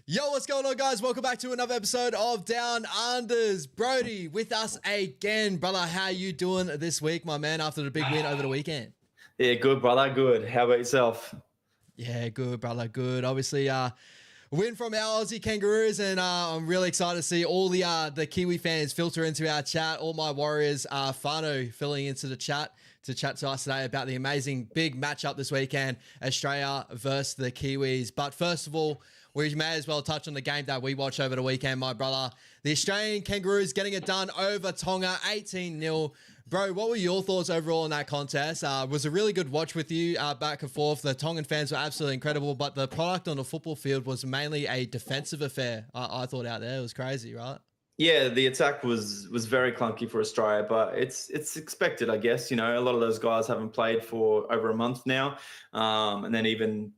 Yo, what's going on, guys? Welcome back to another episode of Down Unders. Brody with us again. Brother, how you doing this week, my man, after the big win over the weekend? Yeah, good, brother. Good. How about yourself? Yeah, good, brother. Good. Obviously, win from our Aussie Kangaroos, and I'm really excited to see all the Kiwi fans filter into our chat. All my Warriors, Fano filling into the chat to chat to us today about the amazing big matchup this weekend, Australia versus the Kiwis. But first of all, we may as well touch on the game that we watched over the weekend, my brother. The Australian Kangaroos getting it done over Tonga, 18-0. Bro, what were your thoughts overall in that contest? Was a really good watch with you back and forth. The Tongan fans were absolutely incredible, but the product on the football field was mainly a defensive affair. I thought out there. It was crazy, right? Yeah, the attack was very clunky for Australia, but it's expected, I guess. You know, a lot of those guys haven't played for over a month now, and then even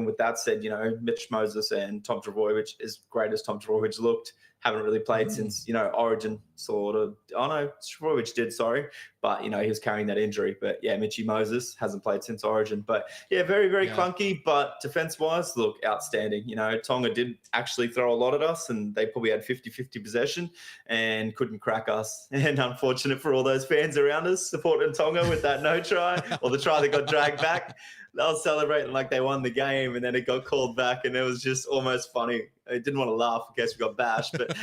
with that said, you know, Mitch Moses and Tom Trbojevic, as great as Tom Trbojevic looked, haven't really played since, you know, Origin sort of. Oh, no, Trbojevic did, sorry. But, you know, he was carrying that injury. But, yeah, Mitchy Moses hasn't played since Origin. But, yeah, very clunky. But defense-wise, look, outstanding. You know, Tonga did actually throw a lot at us, and they probably had 50-50 possession and couldn't crack us. And unfortunate for all those fans around us supporting Tonga with that no try or the try that got dragged back. They were celebrating like they won the game, and then it got called back, and it was just almost funny. I didn't want to laugh in case we got bashed, but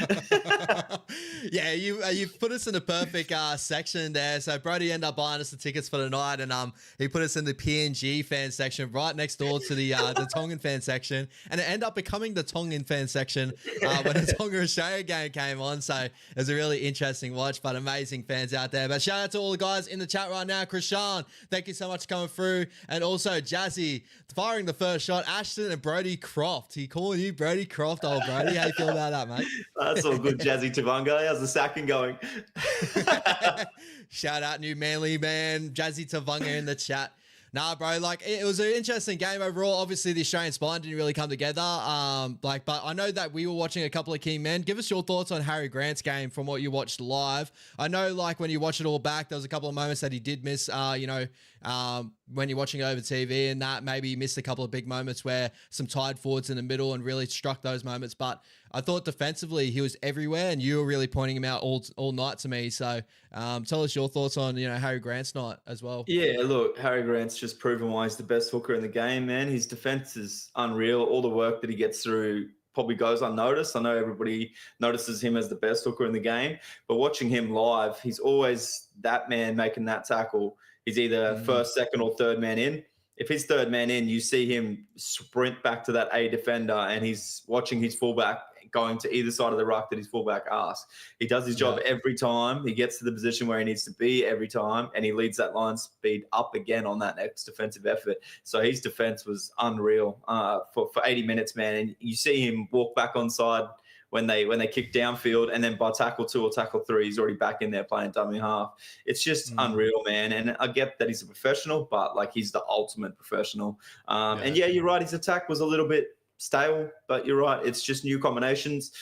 yeah, you put us in the perfect section there. So Brody ended up buying us the tickets for the night, and he put us in the PNG fan section right next door to the Tongan fan section, and it ended up becoming the Tongan fan section when the Tonga Australia game came on. So it was a really interesting watch, but amazing fans out there. But shout out to all the guys in the chat right now. SHAUN, thank you so much for coming through, and also Jazzy firing the first shot. Ashton and Brody Croft. He calling you Brody Croft, old Brody. How you feel about that, mate? That's all good, Jazzy Tavanga. How's the sacking going? Shout out New Manly, man. Jazzy Tavanga in the chat. Nah, bro, like it was an interesting game overall. Obviously, the Australian spine didn't really come together. But I know that we were watching a couple of key men. Give us your thoughts on Harry Grant's game from what you watched live. I know, like when you watch it all back, there was a couple of moments that he did miss. When you're watching it over TV, and that maybe he missed a couple of big moments where some tied forwards in the middle and really struck those moments. But I thought defensively he was everywhere, and you were really pointing him out all night to me. So tell us your thoughts on Harry Grant's night as well. Yeah, look, Harry Grant's just proven why he's the best hooker in the game, man. His defense is unreal. All the work that he gets through probably goes unnoticed. I know everybody notices him as the best hooker in the game, but watching him live, he's always that man making that tackle. He's either first, second, or third man in. If he's third man in, you see him sprint back to that A defender, and he's watching his fullback going to either side of the ruck that his fullback asks. He does his job every time. He gets to the position where he needs to be every time, and he leads that line speed up again on that next defensive effort. So his defense was unreal for 80 minutes, man. And you see him walk back onside when they kick downfield, and then by tackle 2 or tackle 3, he's already back in there playing dummy half. It's just unreal, man. And I get that he's a professional, but like he's the ultimate professional. And yeah, you're right. His attack was a little bit stale, but you're right. It's just new combinations,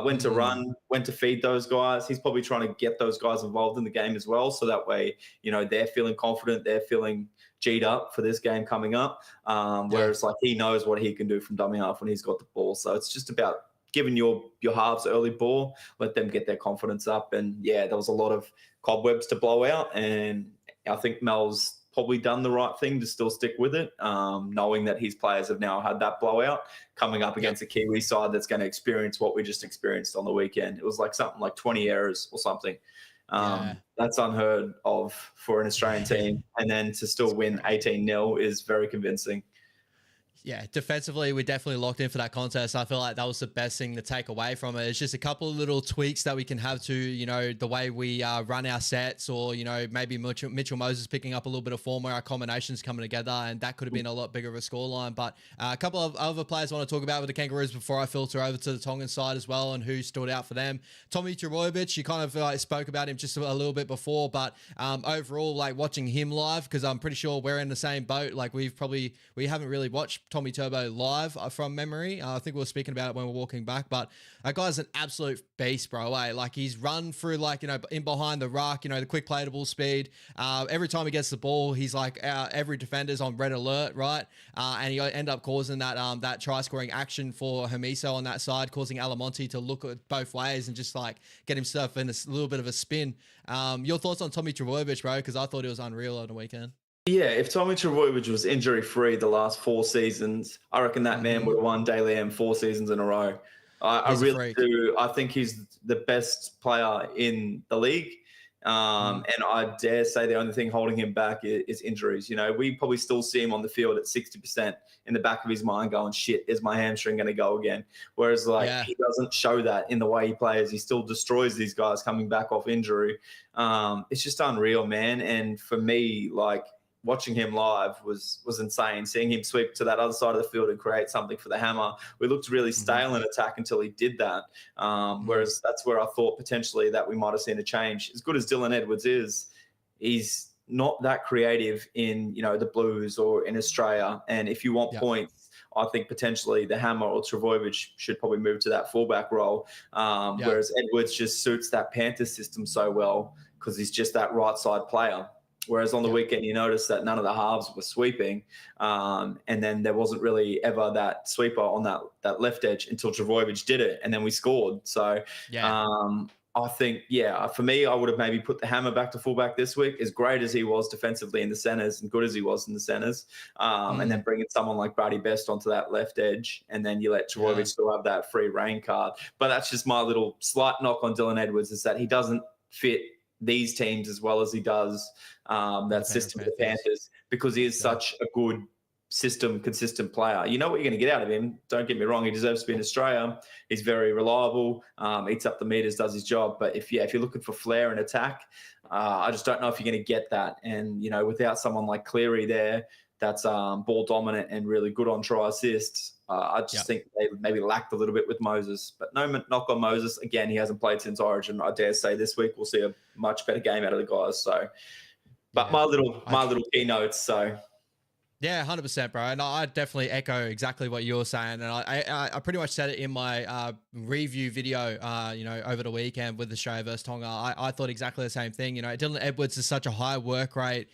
when to run, when to feed those guys. He's probably trying to get those guys involved in the game as well. So that way, they're feeling confident. They're feeling G'd up for this game coming up. Whereas like he knows what he can do from dummy half when he's got the ball. So it's just about giving your halves early ball, let them get their confidence up. And yeah, there was a lot of cobwebs to blow out. And I think Mel's probably done the right thing to still stick with it, knowing that his players have now had that blowout coming up against a Kiwi side that's going to experience what we just experienced on the weekend. It was like something like 20 errors or something. That's unheard of for an Australian team. And then to still win 18-0 is very convincing. Yeah, defensively, we definitely locked in for that contest. I feel like that was the best thing to take away from it. It's just a couple of little tweaks that we can have to, the way we run our sets, or, maybe Mitchell Moses picking up a little bit of form where our combinations coming together, and that could have been a lot bigger of a scoreline. But a couple of other players I want to talk about with the Kangaroos before I filter over to the Tongan side as well, and who stood out for them. Tommy Trbojevic, you kind of spoke about him just a little bit before, but overall, like watching him live, because I'm pretty sure we're in the same boat. Like we haven't really watched Tommy Turbo live from memory. I think we were speaking about it when we were walking back, but that guy's an absolute beast, bro. Like he's run through like, in behind the ruck, the quick playable speed. Every time he gets the ball, he's like every defender's on red alert, right? And he end up causing that try scoring action for Hamiso on that side, causing Alamonte to look at both ways and just like get himself in a little bit of a spin. Your thoughts on Tommy Trbojevic, bro? Because I thought he was unreal on the weekend. Yeah, if Tommy Trbojevic was injury-free the last 4 seasons, I reckon that man would have won Daily M 4 seasons in a row. I really do. I think he's the best player in the league. And I dare say the only thing holding him back is injuries. We probably still see him on the field at 60% in the back of his mind going, shit, is my hamstring going to go again? Whereas he doesn't show that in the way he plays. He still destroys these guys coming back off injury. It's just unreal, man. And for me, like, watching him live was insane. Seeing him sweep to that other side of the field and create something for the Hammer. We looked really stale in attack until he did that. Whereas that's where I thought potentially that we might have seen a change. As good as Dylan Edwards is, he's not that creative in, the Blues or in Australia. And if you want points, I think potentially the Hammer or Trbojevic should probably move to that fullback role. Whereas Edwards just suits that Panthers system so well because he's just that right side player. Whereas on the weekend, you notice that none of the halves were sweeping. And then there wasn't really ever that sweeper on that left edge until Trbojevic did it. And then we scored. So I think, for me, I would have maybe put the Hammer back to fullback this week, as great as he was defensively in the centres and good as he was in the centres. And then bringing someone like BRODIE Best onto that left edge. And then you let Trbojevic still have that free reign card. But that's just my little slight knock on Dylan Edwards, is that he doesn't fit these teams as well as he does that system of the Panthers, because he is such a good system, consistent player. You know what you're going to get out of him. Don't get me wrong. He deserves to be in Australia. He's very reliable, eats up the meters, does his job. But if you're looking for flair and attack, I just don't know if you're going to get that. And, without someone like Cleary there, that's ball dominant and really good on try assists, I just think they maybe lacked a little bit with Moses. But no knock on Moses. Again, he hasn't played since Origin. I dare say this week we'll see a much better game out of the guys. So, but my little keynotes. So. Yeah, 100%, bro. And I definitely echo exactly what you're saying. And I pretty much said it in my review video, over the weekend with Australia versus Tonga. I thought exactly the same thing. Dylan Edwards is such a high work rate,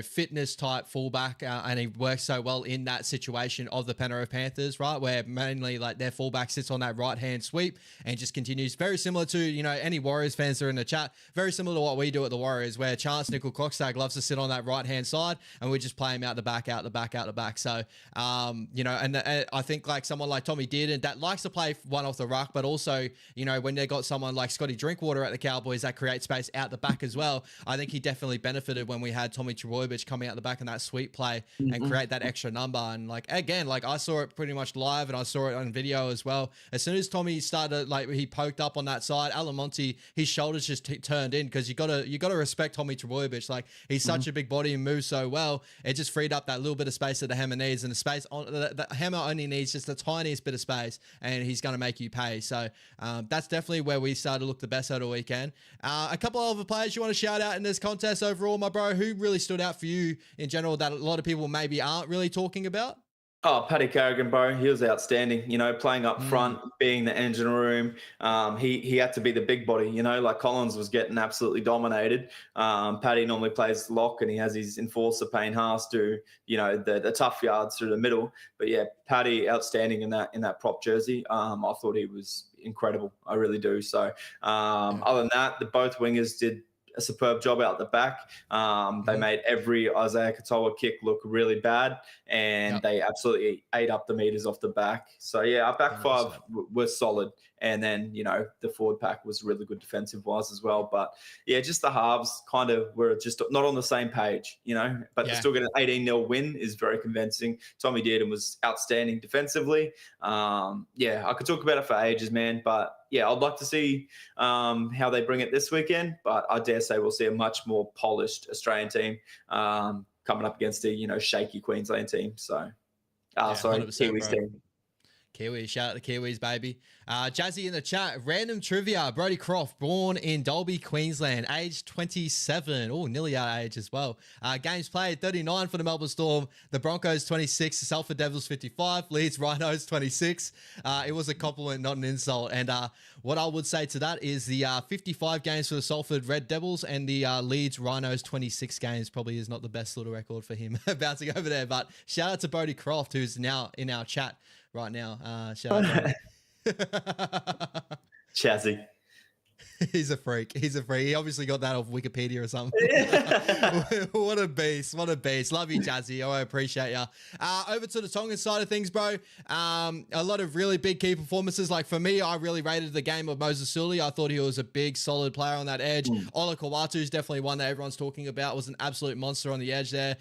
fitness type fullback, and he works so well in that situation of the Penrith Panthers, right? Where mainly like their fullback sits on that right-hand sweep and just continues, very similar to, any Warriors fans that are in the chat, very similar to what we do at the Warriors, where Chance Nickel-Coxtag loves to sit on that right-hand side and we just play him out the back. So, and I think like someone like Tommy did, and that likes to play one off the ruck, but also, when they got someone like Scotty Drinkwater at the Cowboys that creates space out the back as well, I think he definitely benefited when we had Tommy Trbojevic coming out the back in that sweep play and create that extra number. And like, again, like I saw it pretty much live and I saw it on video as well. As soon as Tommy started, like he poked up on that side, Alamonte, his shoulders just turned in, because you gotta respect Tommy Trbojevic. Like he's such a big body and moves so well. It just freed up that little bit of space that the Hammer needs, and the space on the Hammer only needs just the tiniest bit of space, and he's going to make you pay. So that's definitely where we started to look the best over the weekend. A couple of other players you want to shout out in this contest overall, my bro? Who really stood out for you in general that a lot of people maybe aren't really talking about? Oh, Paddy Carrigan, bro. He was outstanding, playing up front, being the engine room. He had to be the big body, like Collins was getting absolutely dominated. Paddy normally plays lock and he has his enforcer Payne Haas do, the tough yards through the middle. But yeah, Paddy outstanding in that prop jersey. I thought he was incredible. I really do. So other than that, both wingers did a superb job out the back. They made every Isaiah Katoa kick look really bad, and they absolutely ate up the meters off the back. So yeah, our back 5 was solid. And then, the forward pack was really good defensive-wise as well. But, yeah, just the halves kind of were just not on the same page, But to still get an 18-0 win is very convincing. Tommy Dearden was outstanding defensively. I could talk about it for ages, man. But, yeah, I'd like to see how they bring it this weekend. But I dare say we'll see a much more polished Australian team coming up against a, shaky Queensland team. So, Kiwis team. Kiwis, shout out to Kiwis, baby. Jazzy in the chat, random trivia. Brodie Croft, born in Dalby, Queensland, age 27. Oh, nearly our age as well. Games played, 39 for the Melbourne Storm. The Broncos, 26. The Salford Devils, 55. Leeds Rhinos, 26. It was a compliment, not an insult. And what I would say to that is the 55 games for the Salford Red Devils and the Leeds Rhinos, 26 games probably is not the best little record for him bouncing over there. But shout out to Brodie Croft, who's now in our chat right now. Shout out to Chazzy. He's a freak. He's a freak. He obviously got that off Wikipedia or something. What a beast. What a beast. Love you, Jazzy. I appreciate you. Over to the Tongan side of things, bro. A lot of really big key performances. Like for me, I really rated the game of Moses Suli. I thought he was a big, solid player on that edge. Ola Kawatu is definitely one that everyone's talking about. Was an absolute monster on the edge there.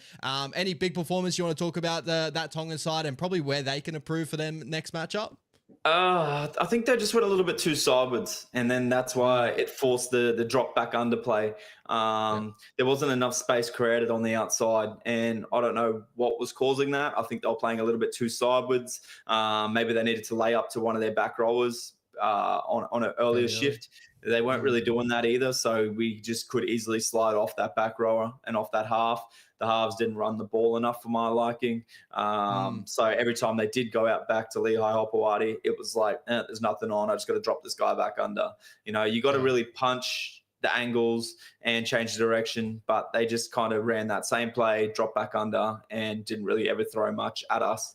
Any big performance you want to talk about that Tongan side and probably where they can improve for them next matchup? I think they just went a little bit too sidewards, and then that's why it forced the drop back under play. There wasn't enough space created on the outside, and I don't know what was causing that. I think they were playing a little bit too sidewards. Maybe they needed to lay up to one of their back rowers on an earlier shift. They weren't really doing that either, so we just could easily slide off that back rower and off that half. The halves didn't run the ball enough for my liking. So every time they did go out back to Lehigh Hopewadi, it was like, there's nothing on. I just got to drop this guy back under. You know, you got to really punch the angles and change the direction, but they just kind of ran that same play, drop back under, and didn't really ever throw much at us.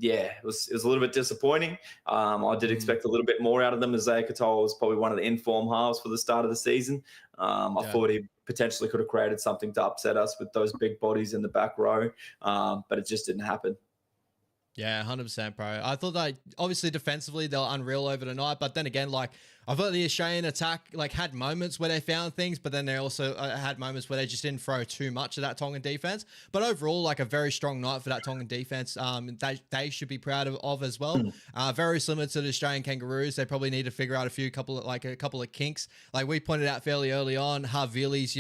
It was a little bit disappointing. I did expect a little bit more out of them. Isaiah Katoa was probably one of the informed halves for the start of the season. I thought he potentially could have created something to upset us with those big bodies in the back row, but it just didn't happen. Yeah, 100%, bro. I thought that obviously defensively they were unreal over the night, but then again, like I thought the Australian attack like had moments where they found things, but then they also had moments where they just didn't throw too much of that Tongan defense. But overall, like a very strong night for that Tongan defense. They should be proud of as well. Very similar to the Australian Kangaroos. They probably need to figure out a couple of kinks. Like we pointed out fairly early on, Havili's,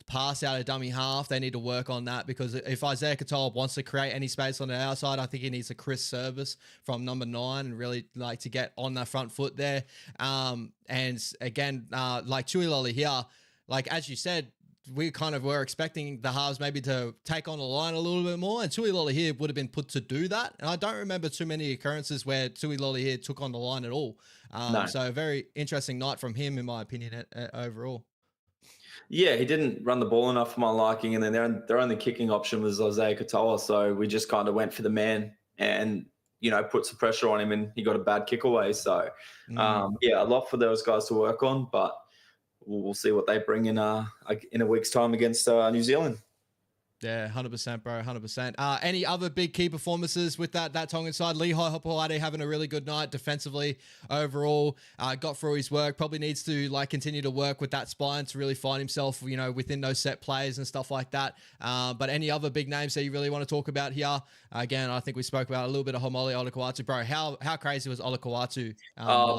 pass out of dummy half. They need to work on that because if Isaiah Katoa wants to create any space on the outside, I think he needs a crisp service from number 9 and really like to get on the front foot there. And again, like Tuiloli here, like as you said, we kind of were expecting the halves maybe to take on the line a little bit more, and Tuiloli here would have been put to do that. And I don't remember too many occurrences where Tuiloli here took on the line at all. No. So a very interesting night from him, in my opinion, overall. Yeah, he didn't run the ball enough for my liking, and then their only kicking option was Isaiah Katoa, so we just kind of went for the man and put some pressure on him, and he got a bad kick away. So, a lot for those guys to work on, but we'll see what they bring in a week's time against New Zealand. Yeah, 100%, bro, 100%. Any other big key performances with that Tongan side? Lehigh Hopewadi having a really good night defensively overall. Got through his work. Probably needs to continue to work with that spine to really find himself, within those set plays and stuff like that. But any other big names that you really want to talk about here? Again, I think we spoke about a little bit of Homoli Olakau'atu, bro. How crazy was Olakau'atu?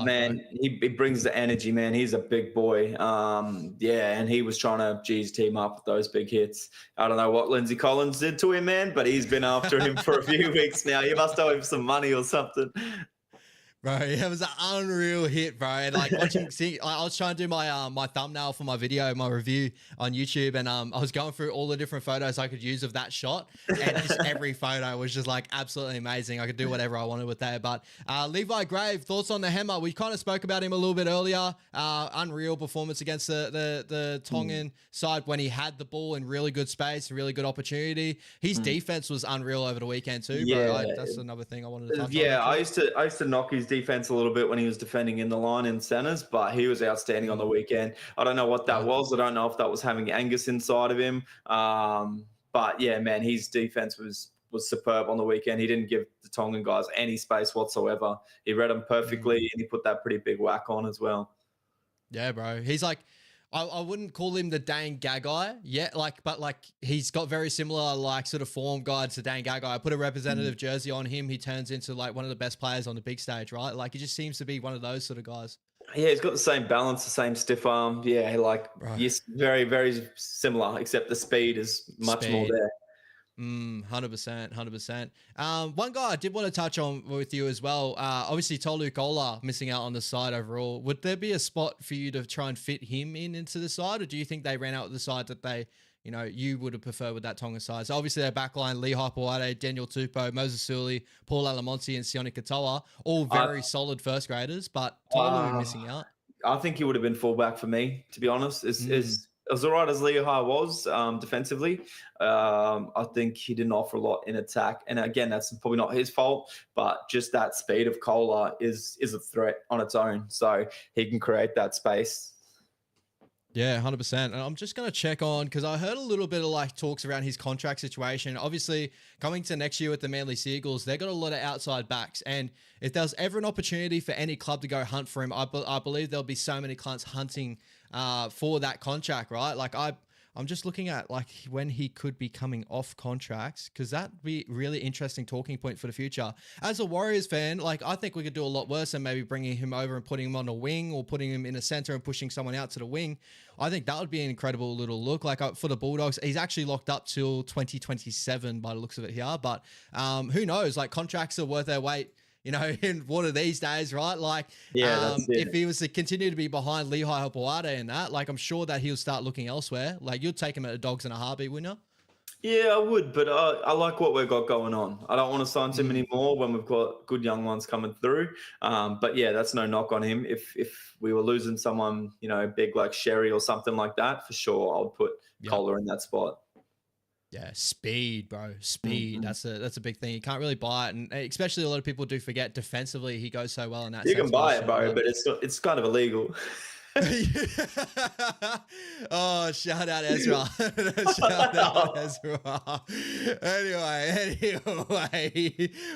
Man, he brings the energy, man. He's a big boy. And he was trying to team up with those big hits. I don't know what Lindsay Collins did to him, man, but he's been after him for a few weeks now. You must owe him some money or something. Bro, it was an unreal hit, bro. And like watching, I was trying to do my thumbnail for my video, my review on YouTube, and I was going through all the different photos I could use of that shot, and just every photo was just like absolutely amazing. I could do whatever I wanted with that. But Levi Grave, thoughts on the hammer? We kind of spoke about him a little bit earlier. Unreal performance against the Tongan side when he had the ball in really good space, really good opportunity. His defense was unreal over the weekend too, bro. That's another thing I wanted to talk about. Yeah, I used to knock his defense a little bit when he was defending in the line in centers, but he was outstanding on the weekend. I don't know what that was. I don't know if that was having Angus inside of him. But yeah, man, his defense was superb on the weekend. He didn't give the Tongan guys any space whatsoever. He read them perfectly, and he put that pretty big whack on as well. Yeah, bro. He's like, I wouldn't call him the Dane Gagai yet, but he's got very similar sort of form guide to Dane Gagai. I put a representative jersey on him, he turns into one of the best players on the big stage, right? Like he just seems to be one of those sort of guys. Yeah, he's got the same balance, the same stiff arm. Yeah, yes, very, very similar, except the speed is much more there. 100%, 100%. One guy I did want to touch on with you as well. Obviously Tolu Kola missing out on the side overall. Would there be a spot for you to try and fit him into the side, or do you think they ran out with the side that they, you know, you would have preferred with that Tonga side? So obviously their backline, Lehigh Pawade, Daniel Tupou, Moses Suli, Paul Alamonte, and Sione Katoa, all very solid first graders, but Tolu missing out. I think he would have been fullback for me, to be honest. As all right as Lehigh was defensively, I think he didn't offer a lot in attack. And again, that's probably not his fault, but just that speed of Kola is a threat on its own. So he can create that space. Yeah, 100%. And I'm just going to check on, because I heard a little bit of like talks around his contract situation. Obviously, coming to next year with the Manly Seagulls, they got a lot of outside backs. And if there's ever an opportunity for any club to go hunt for him, I believe there'll be so many clients hunting for that contract, right? Like I'm just looking at like when he could be coming off contracts, because that'd be really interesting talking point for the future. As a Warriors fan, like I think we could do a lot worse than maybe bringing him over and putting him on a wing, or putting him in a center and pushing someone out to the wing. I think that would be an incredible little look. Like for the Bulldogs, he's actually locked up till 2027 by the looks of it here. But who knows? Like contracts are worth their weight, you know, in water these days, right? Like, yeah, if he was to continue to be behind Lehigh Hopewade and that, like, I'm sure that he'll start looking elsewhere. Like, you'd take him at a dogs in a heartbeat, wouldn't you? Yeah, I would, but I like what we've got going on. I don't want to sign too many more when we've got good young ones coming through. But yeah, that's no knock on him. If we were losing someone, you know, big like Sherry or something like that, for sure, I would put Kola in that spot. Yeah, speed, bro. Speed. That's a big thing. You can't really buy it, and especially a lot of people do forget defensively. He goes so well in that. You can buy it, bro, but it's kind of illegal. Oh, shout out Ezra. Shout out Ezra. Anyway,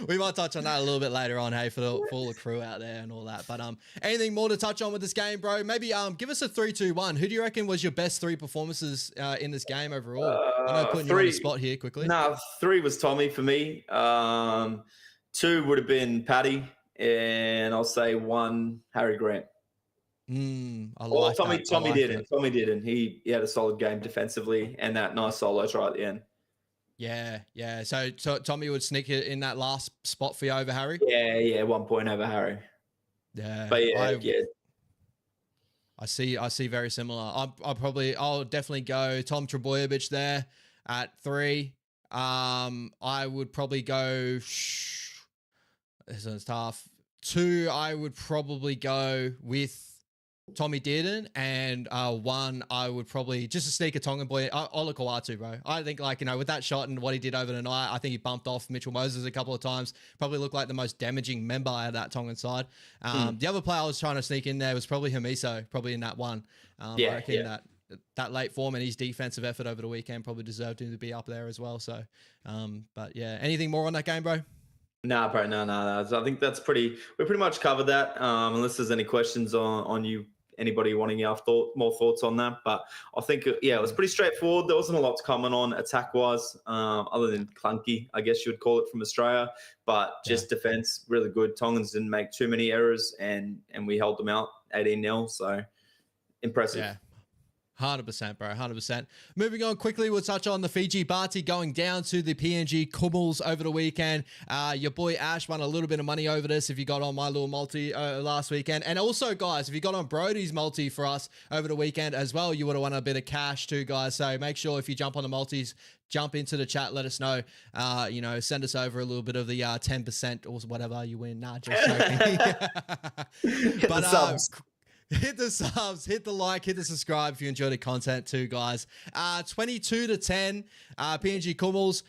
we might touch on that a little bit later on, hey, for all the crew out there and all that. But anything more to touch on with this game, bro? Maybe give us a 3-2-1. Who do you reckon was your best three performances in this game overall? I know putting you on the spot here quickly. Nah, 3 was Tommy for me. 2 would have been Paddy, and I'll say 1 Harry Grant. Tommy didn't. He had a solid game defensively and that nice solo try at the end. Yeah. So Tommy would sneak it in that last spot for you over Harry? Yeah, 1 point over Harry. Yeah. But I see very similar. I'll definitely go Tom Trebojevic there at 3. I would probably go this one's tough. 2, I would probably go with Tommy Dearden, and 1, I would probably just a sneaker Tongan boy, Ola Kawatu, bro. I think, like, you know, with that shot and what he did over the night, I think he bumped off Mitchell Moses a couple of times. Probably looked like the most damaging member out of that Tongan side. The other player I was trying to sneak in there was probably Hamiso, probably in that one. I reckon that late form and his defensive effort over the weekend probably deserved him to be up there as well. So, but yeah, anything more on that game, bro? Nah, bro, no. I think we pretty much covered that. Unless there's any questions on you. Anybody wanting more thoughts on that? But I think, it was pretty straightforward. There wasn't a lot to comment on attack-wise, other than clunky, I guess you would call it, from Australia. But just defense, really good. Tongans didn't make too many errors, and we held them out 18-0. So impressive. Yeah. 100%, bro. 100%. Moving on quickly, we'll touch on the Fiji Bati going down to the PNG Kummels over the weekend. Your boy Ash won a little bit of money over this if you got on my little multi last weekend. And also, guys, if you got on Brodie's multi for us over the weekend as well, you would have won a bit of cash too, guys. So make sure if you jump on the multis, jump into the chat, let us know. Send us over a little bit of the 10% or whatever you win. Nah, just joking. But hit the subs, hit the like, hit the subscribe if you enjoy the content too, guys. 22-10, PNG Kummels.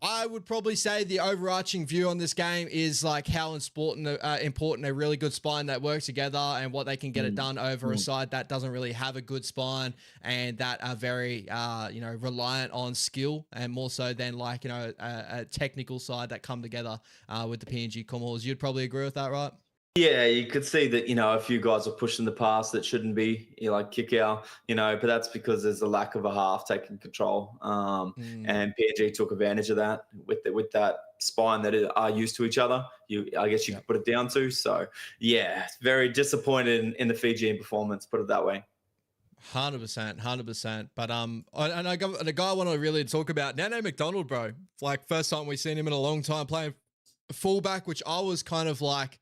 I would probably say the overarching view on this game is like how important a really good spine that works together and what they can get it done over a side that doesn't really have a good spine and that are very, reliant on skill and more so than like, a technical side that come together with the PNG Kummels. You'd probably agree with that, right? Yeah, you could see that, a few guys are pushing the pass that shouldn't be, like kick out, but that's because there's a lack of a half taking control. And PNG took advantage of that with that spine that are used to each other. I guess you could put it down to. So, yeah, very disappointed in the Fijian performance, put it that way. 100%, 100%. But and I got the guy I want to really talk about, Nene McDonald, bro. Like first time we've seen him in a long time playing fullback, which I was kind of like,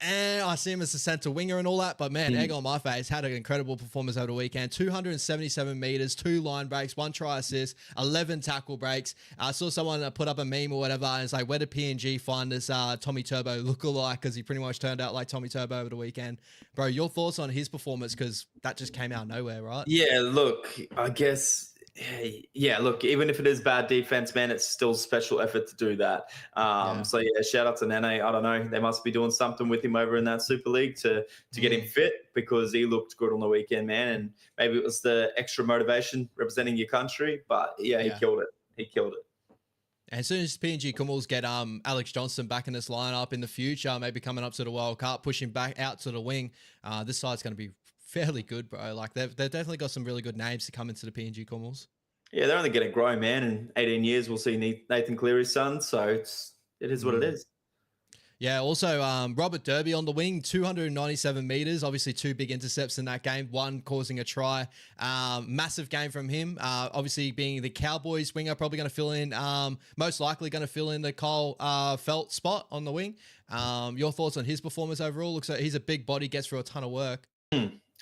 I see him as a centre winger and all that, but man, egg on my face, had an incredible performance over the weekend. 277 meters, 2 line breaks, 1 try assist, 11 tackle breaks. I saw someone put up a meme or whatever, and it's like, where did PNG find this Tommy Turbo lookalike? Because he pretty much turned out like Tommy Turbo over the weekend. Bro, your thoughts on his performance? Because that just came out of nowhere, right? Yeah, look, I guess. Yeah, look, even if it is bad defense, man, it's still special effort to do that. So yeah, shout out to Nene. I don't know, they must be doing something with him over in that Super League to get him fit, because he looked good on the weekend, man. And maybe it was the extra motivation representing your country, but yeah, he killed it. He killed it. And as soon as PNG Kumals get Alex Johnson back in this lineup in the future, maybe coming up to the World Cup, pushing back out to the wing, this side's going to be fairly good, bro. Like they've definitely got some really good names to come into the PNG Kumals. Yeah, they're only going to grow, man. In 18 years, we'll see Nathan Cleary's son. So it is what it is. Yeah, also Robert Derby on the wing, 297 meters, obviously 2 big intercepts in that game, 1 causing a try. Massive game from him. Obviously being the Cowboys winger, probably going to fill in, most likely going to fill in the Cole Felt spot on the wing. Your thoughts on his performance overall? Looks like he's a big body, gets through a ton of work.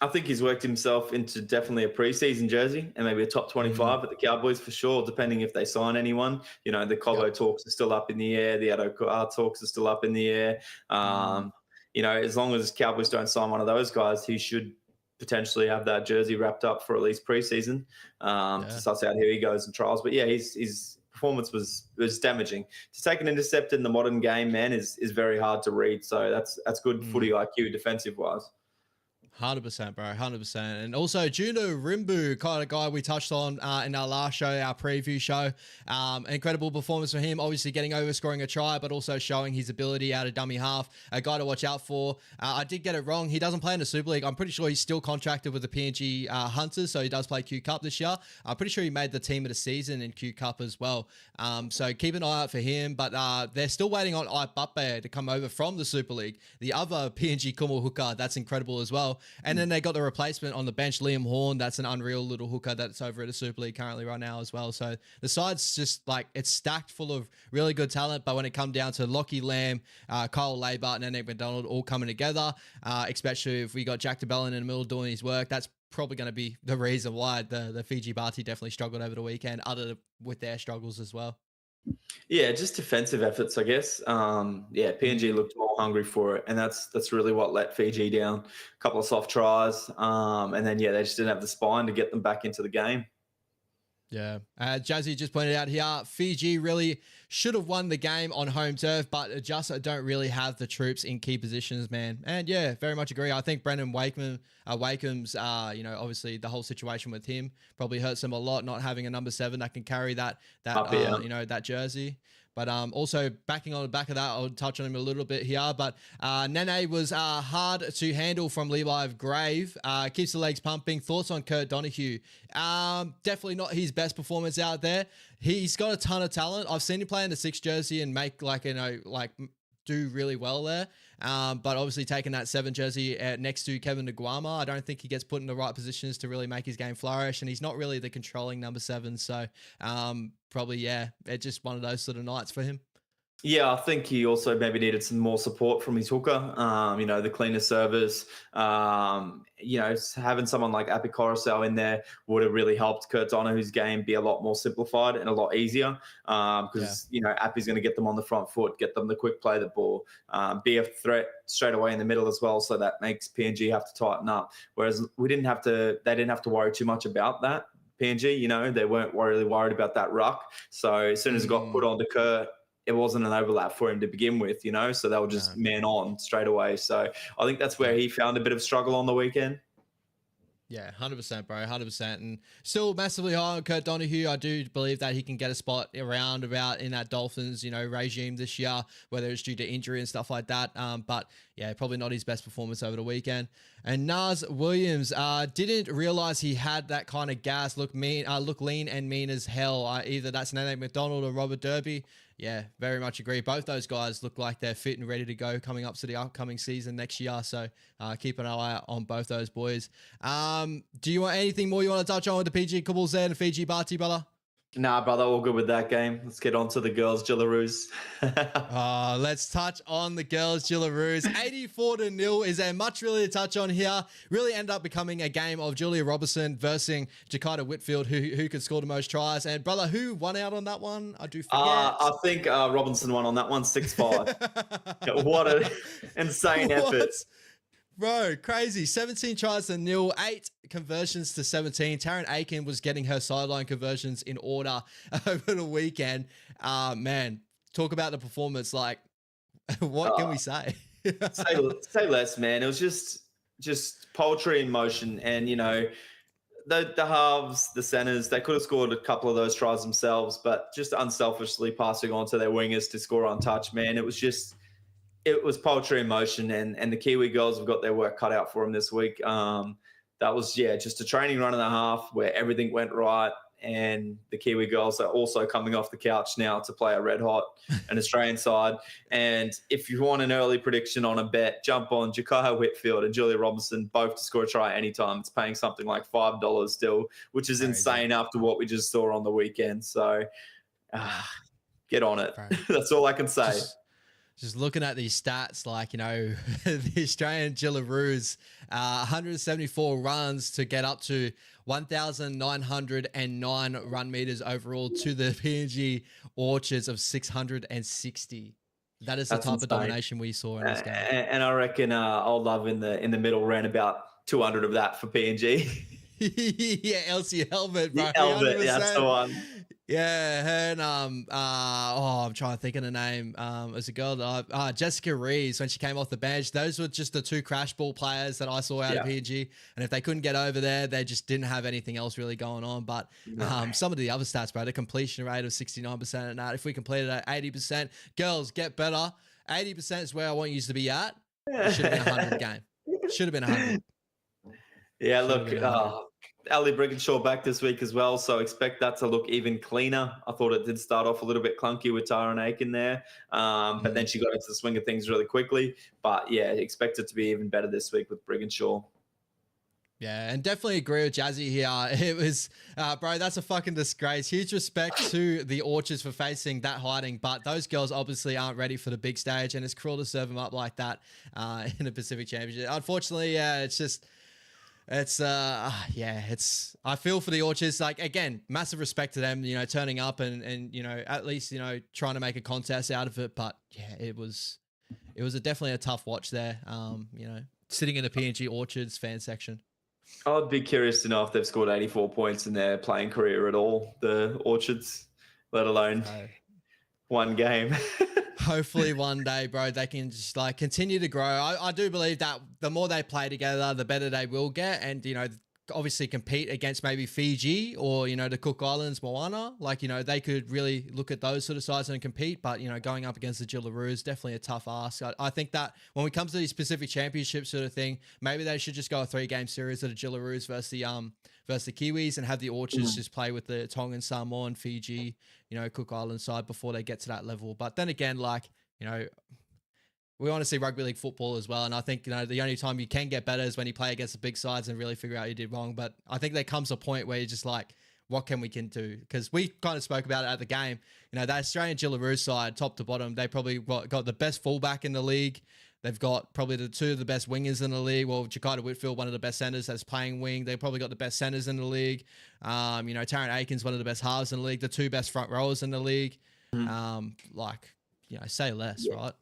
I think he's worked himself into definitely a preseason jersey and maybe a top 25 at the Cowboys for sure, depending if they sign anyone. You know, the Cobbo talks are still up in the air. The Adokar talks are still up in the air. You know, as long as Cowboys don't sign one of those guys, he should potentially have that jersey wrapped up for at least preseason to suss out how he goes in trials. But yeah, his performance was damaging. To take an intercept in the modern game, man, is very hard to read. So that's good footy IQ defensive wise. 100%, bro, 100%. And also Juno Rimbu, kind of guy we touched on in our last show, our preview show. Incredible performance for him, obviously getting over, scoring a try, but also showing his ability out of dummy half. A guy to watch out for. I did get it wrong. He doesn't play in the Super League. I'm pretty sure he's still contracted with the PNG Hunters, so he does play Q Cup this year. I'm pretty sure he made the team of the season in Q Cup as well. So keep an eye out for him, but they're still waiting on Ipape to come over from the Super League. The other PNG Kumu hooker, that's incredible as well. And then they got the replacement on the bench, Liam Horn. That's an unreal little hooker that's over at the Super League currently right now as well. So the side's just like, it's stacked full of really good talent. But when it comes down to Lockie Lamb, Kyle Laybart, and Nick McDonald all coming together, especially if we got Jack DeBellin in the middle doing his work, that's probably going to be the reason why the Fiji Bati definitely struggled over the weekend, other with their struggles as well. Yeah, just defensive efforts, I guess. PNG looked more hungry for it, and that's really what let Fiji down. A couple of soft tries, and then they just didn't have the spine to get them back into the game. Yeah. Jazzy just pointed out here, Fiji really should have won the game on home turf, but just don't really have the troops in key positions, man. And yeah, very much agree. I think Brendan Wakeham's, obviously the whole situation with him probably hurts him a lot, not having a number 7 that can carry that jersey. But also backing on the back of that, I'll touch on him a little bit here. But Nene was hard to handle from Levi Grave. Keeps the legs pumping. Thoughts on Kurt Donahue? Definitely not his best performance out there. He's got a ton of talent. I've seen him play in the 6 jersey and make do really well there. But obviously taking that 7 jersey next to Kevin Nguama, I don't think he gets put in the right positions to really make his game flourish. And he's not really the controlling number 7. So probably, it's just one of those sort of nights for him. Yeah, I think he also maybe needed some more support from his hooker, the cleaner service. Having someone like Api Coruscant in there would have really helped Kurt Donahue's game be a lot more simplified and a lot easier because, Api's going to get them on the front foot, get them the quick play the ball, be a threat straight away in the middle as well. So that makes PNG have to tighten up. Whereas they didn't have to worry too much about that. PNG, they weren't really worried about that ruck. So as soon as it got put on to Kurt, it wasn't an overlap for him to begin with, so they were just man on straight away. So I think that's where he found a bit of struggle on the weekend. Yeah, 100%, bro, 100%. And still massively high on Kurt Donahue. I do believe that he can get a spot around about in that Dolphins, regime this year, whether it's due to injury and stuff like that. But yeah, probably not his best performance over the weekend. And Nas Williams didn't realize he had that kind of gas, look lean and mean as hell. Either that's Nene McDonald or Robert Derby. Yeah, very much agree. Both those guys look like they're fit and ready to go coming up to the upcoming season next year. So keep an eye out on both those boys. Do you want anything more you want to touch on with the PG KIWI'S and Fiji Barty, brother? Nah, brother, all good with that game. Let's get on to the girls, Jillaroos. Let's touch on the girls, Jillaroos. 84-0. Is there much really to touch on here? Really ended up becoming a game of Julia Robertson versus Jakarta Whitfield, who could score the most tries. And brother, who won out on that one? I do forget. I think Robinson won on that one, 6-5. What an insane effort. Bro, crazy. 17 tries to 0, 8 conversions to 17. Taryn Aiken was getting her sideline conversions in order over the weekend. Man, talk about the performance. Like, what can we say? say less, man. It was just poultry in motion. And, you know, the halves, the centers, they could have scored a couple of those tries themselves, but just unselfishly passing on to their wingers to score untouched, man. It was poultry in motion, and the Kiwi girls have got their work cut out for them this week. That was, just a training run and a half where everything went right, and the Kiwi girls are also coming off the couch now to play a red hot an Australian side. And if you want an early prediction on a bet, jump on Jakarta Whitfield and Julia Robinson, both to score a try anytime. It's paying something like $5 still, which is insane after what we just saw on the weekend. So get on it. That's all I can say. Just looking at these stats, like, you know, the Australian Jillaroos, 174 runs to get up to 1,909 run meters overall to the PNG Orchards of 660. That is the type of domination we saw in this game. And I reckon Old Love in the middle ran about 200 of that for PNG. Yeah, Elsie Helmet, bro. Helmet, that's the one. Yeah, her and I'm trying to think of the name. As a girl, Jessica Reeves, when she came off the bench, those were just the two crash ball players that I saw out of PNG. And if they couldn't get over there, they just didn't have anything else really going on. But some of the other stats, bro, the completion rate of 69% and that. If we completed at 80%, girls get better. 80% is where I want you to be at. It should have been 100 game. Should have been 100. Yeah, look, Ali Brigginshaw back this week as well, so expect that to look even cleaner. I thought it did start off a little bit clunky with Taryn Aiken there, but then she got into the swing of things really quickly. But yeah, expect it to be even better this week with Brigginshaw. Yeah, and definitely agree with Jazzy here. It was, bro, that's a fucking disgrace. Huge respect to the Orchards for facing that hiding, but those girls obviously aren't ready for the big stage, and it's cruel to serve them up like that in the Pacific Championship. Unfortunately, I feel for the Orchards. Like, again, massive respect to them, you know, turning up and you know, at least, you know, trying to make a contest out of it. But yeah, it was definitely a tough watch there. You know, sitting in the PNG Orchards fan section. I'd be curious to know if they've scored 84 points in their playing career at all, the Orchards, let alone one game. Hopefully one day, bro, they can just like continue to grow. I do believe that the more they play together, the better they will get. And, you know, obviously compete against maybe Fiji or, you know, the Cook Islands, Moana. Like, you know, they could really look at those sort of sides and compete. But, you know, going up against the Jillaroos, definitely a tough ask. I think that when it comes to these Pacific Championship sort of thing, maybe they should just go a 3-game series of the Jillaroos versus the Kiwis and have the Orchards just play with the Tongan, Samoa and Fiji, you know, Cook Island side before they get to that level. But then again, like, you know, we want to see rugby league football as well. And I think, you know, the only time you can get better is when you play against the big sides and really figure out you did wrong. But I think there comes a point where you're just like, what can we do? Because we kind of spoke about it at the game. You know, the Australian Jillaroos side, top to bottom, they probably got the best fullback in the league. They've got probably the two of the best wingers in the league. Well, Jakarta Whitfield, one of the best centers that's playing wing. They've probably got the best centers in the league. You know, Taryn Aiken's one of the best halves in the league. The two best front rowers in the league. Like, you know, say less, right?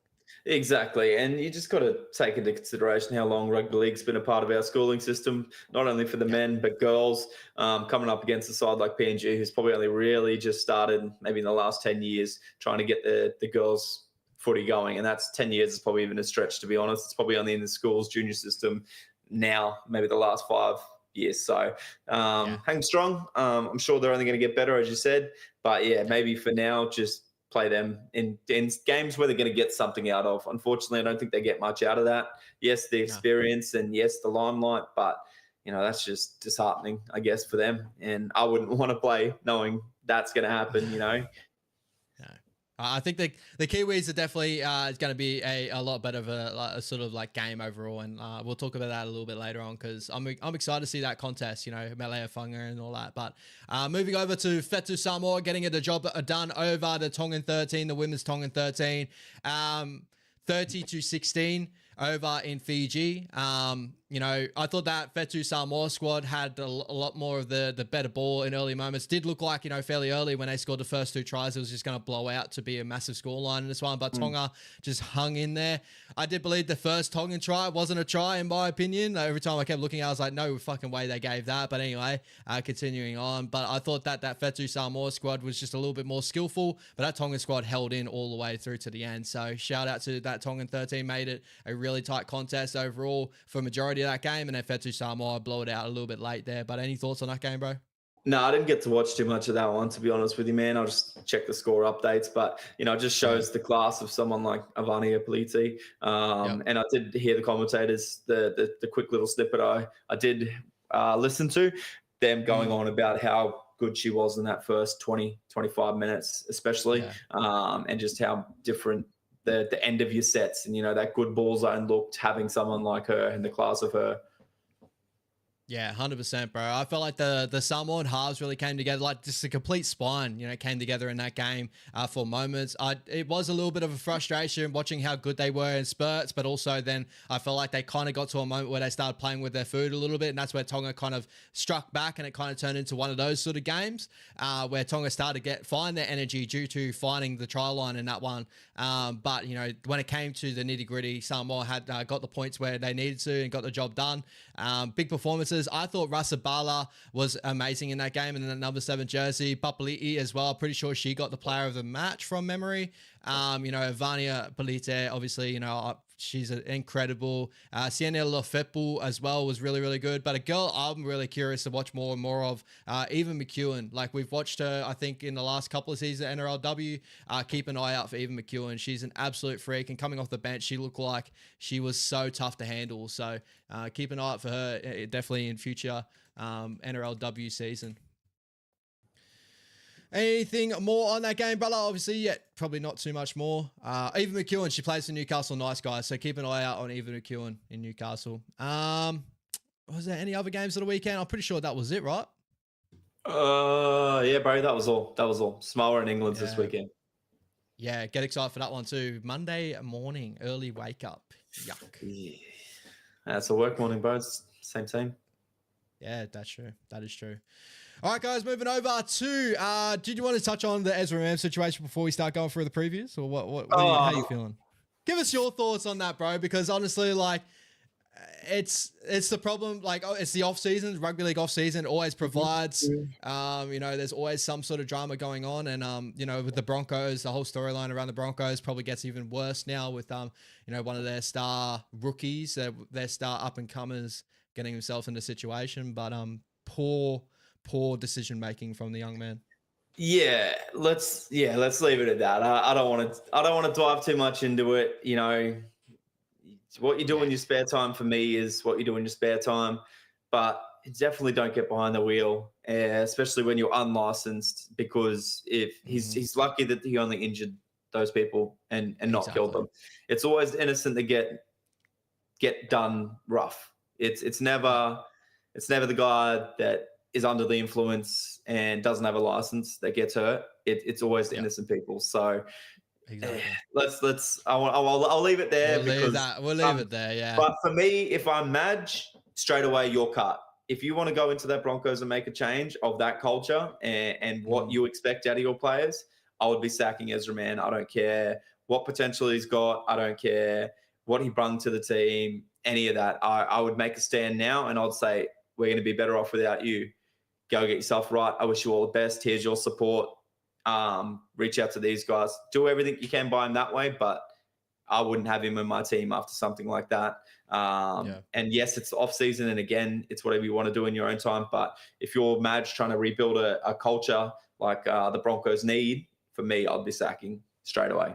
Exactly. And you just got to take into consideration how long rugby league's been a part of our schooling system, not only for the men, but girls, coming up against a side like PNG, who's probably only really just started maybe in the last 10 years trying to get the girls footy going. And that's 10 years is probably even a stretch, to be honest. It's probably only in the schools junior system now, maybe the last 5 years. So hang strong. I'm sure they're only going to get better, as you said. But yeah, maybe for now, just play them in games where they're going to get something out of. Unfortunately, I don't think they get much out of that. Yes, the experience and yes, the limelight, but you know, that's just disheartening, I guess, for them. And I wouldn't want to play knowing that's going to happen, you know. I think the Kiwis are definitely going to be a lot better of a sort of like game overall, and we'll talk about that a little bit later on because I'm excited to see that contest, you know, Malaya Funga and all that. But moving over to Fetu Samoa, getting the job done over the Tongan 13, the women's Tongan 13, 30-16 over in Fiji. You know, I thought that Fetu Samoa squad had a lot more of the better ball in early moments. Did look like, you know, fairly early when they scored the first 2 tries, it was just going to blow out to be a massive scoreline in this one. But Tonga just hung in there. I did believe the first Tongan try wasn't a try, in my opinion. Every time I kept looking, I was like, no fucking way they gave that. But anyway, continuing on. But I thought that Fetu Samoa squad was just a little bit more skillful. But that Tongan squad held in all the way through to the end. So shout out to that Tongan 13, made it a really tight contest overall for a majority of that game. And then Fetu Samoa blow it out a little bit late there. But any thoughts on that game, bro? No, I didn't get to watch too much of that one, to be honest with you, man. I'll just check the score updates. But, you know, it just shows the class of someone like Ivania Politi. And I did hear the commentators, the quick little snippet I did listen to, them going on about how good she was in that first 20, 25 minutes, especially, and just how different the end of your sets and, you know, that good ball zone looked having someone like her in the class of her. Yeah, 100%, bro. I felt like the Samoan halves really came together, like just a complete spine, you know, came together in that game for moments. It was a little bit of a frustration watching how good they were in spurts, but also then I felt like they kind of got to a moment where they started playing with their food a little bit, and that's where Tonga kind of struck back, and it kind of turned into one of those sort of games where Tonga started to find their energy due to finding the try line in that one. But, you know, when it came to the nitty-gritty, Samoa had got the points where they needed to and got the job done. Big performances. I thought Rasabala was amazing in that game, and then the number 7 jersey, Papali'i as well. Pretty sure she got the player of the match from memory. You know, Vania Polite, obviously, you know, she's incredible. Siene Lofepu as well was really, really good. But a girl I'm really curious to watch more and more of, Eva McEwen. Like, we've watched her, I think, in the last couple of seasons at NRLW. Keep an eye out for Eva McEwen. She's an absolute freak. And coming off the bench, she looked like she was so tough to handle. So keep an eye out for her, definitely in future NRLW season. Anything more on that game, brother? Obviously, yeah, probably not too much more. Eva McEwen, she plays for Newcastle Nice Guys, so keep an eye out on Eva McEwen in Newcastle. Was there any other games of the weekend? I'm pretty sure that was it, right? Yeah, bro, that was all. Samoa and England's this weekend. Yeah, get excited for that one too. Monday morning, early wake up. Yuck. Yeah. That's a work morning, bro. It's same team. Yeah, that's true. That is true. All right, guys, moving over to, did you want to touch on the Ezra Mam situation before we start going through the previews? Or how are you feeling? Give us your thoughts on that, bro, because honestly, like, it's the problem. Like, it's the off season, rugby league off season always provides, you know, there's always some sort of drama going on. And, you know, with the Broncos, the whole storyline around the Broncos probably gets even worse now with, you know, one of their star rookies, their star up and comers getting himself in a situation. But, poor decision making from the young man. Yeah, let's leave it at that. I don't want to dive too much into it. You know, what you do in your spare time for me is what you do in your spare time, but definitely don't get behind the wheel, especially when you're unlicensed, because if he's lucky that he only injured those people and not killed them. It's always innocent to get done rough. It's never the guy that is under the influence and doesn't have a license that gets hurt. It's always the innocent people. So exactly. I'll leave it there. We'll leave it there. Yeah. But for me, if I'm Madge, straight away you're cut. If you want to go into that Broncos and make a change of that culture and what you expect out of your players, I would be sacking Ezra Man. I don't care what potential he's got. I don't care what he brought to the team, any of that. I would make a stand now, and I'd say, we're going to be better off without you. Go get yourself right. I wish you all the best. Here's your support. Reach out to these guys. Do everything you can by him that way, but I wouldn't have him in my team after something like that. And yes, it's off season, and again, it's whatever you want to do in your own time. But if you're Madge trying to rebuild a culture like the Broncos need, for me, I'd be sacking straight away.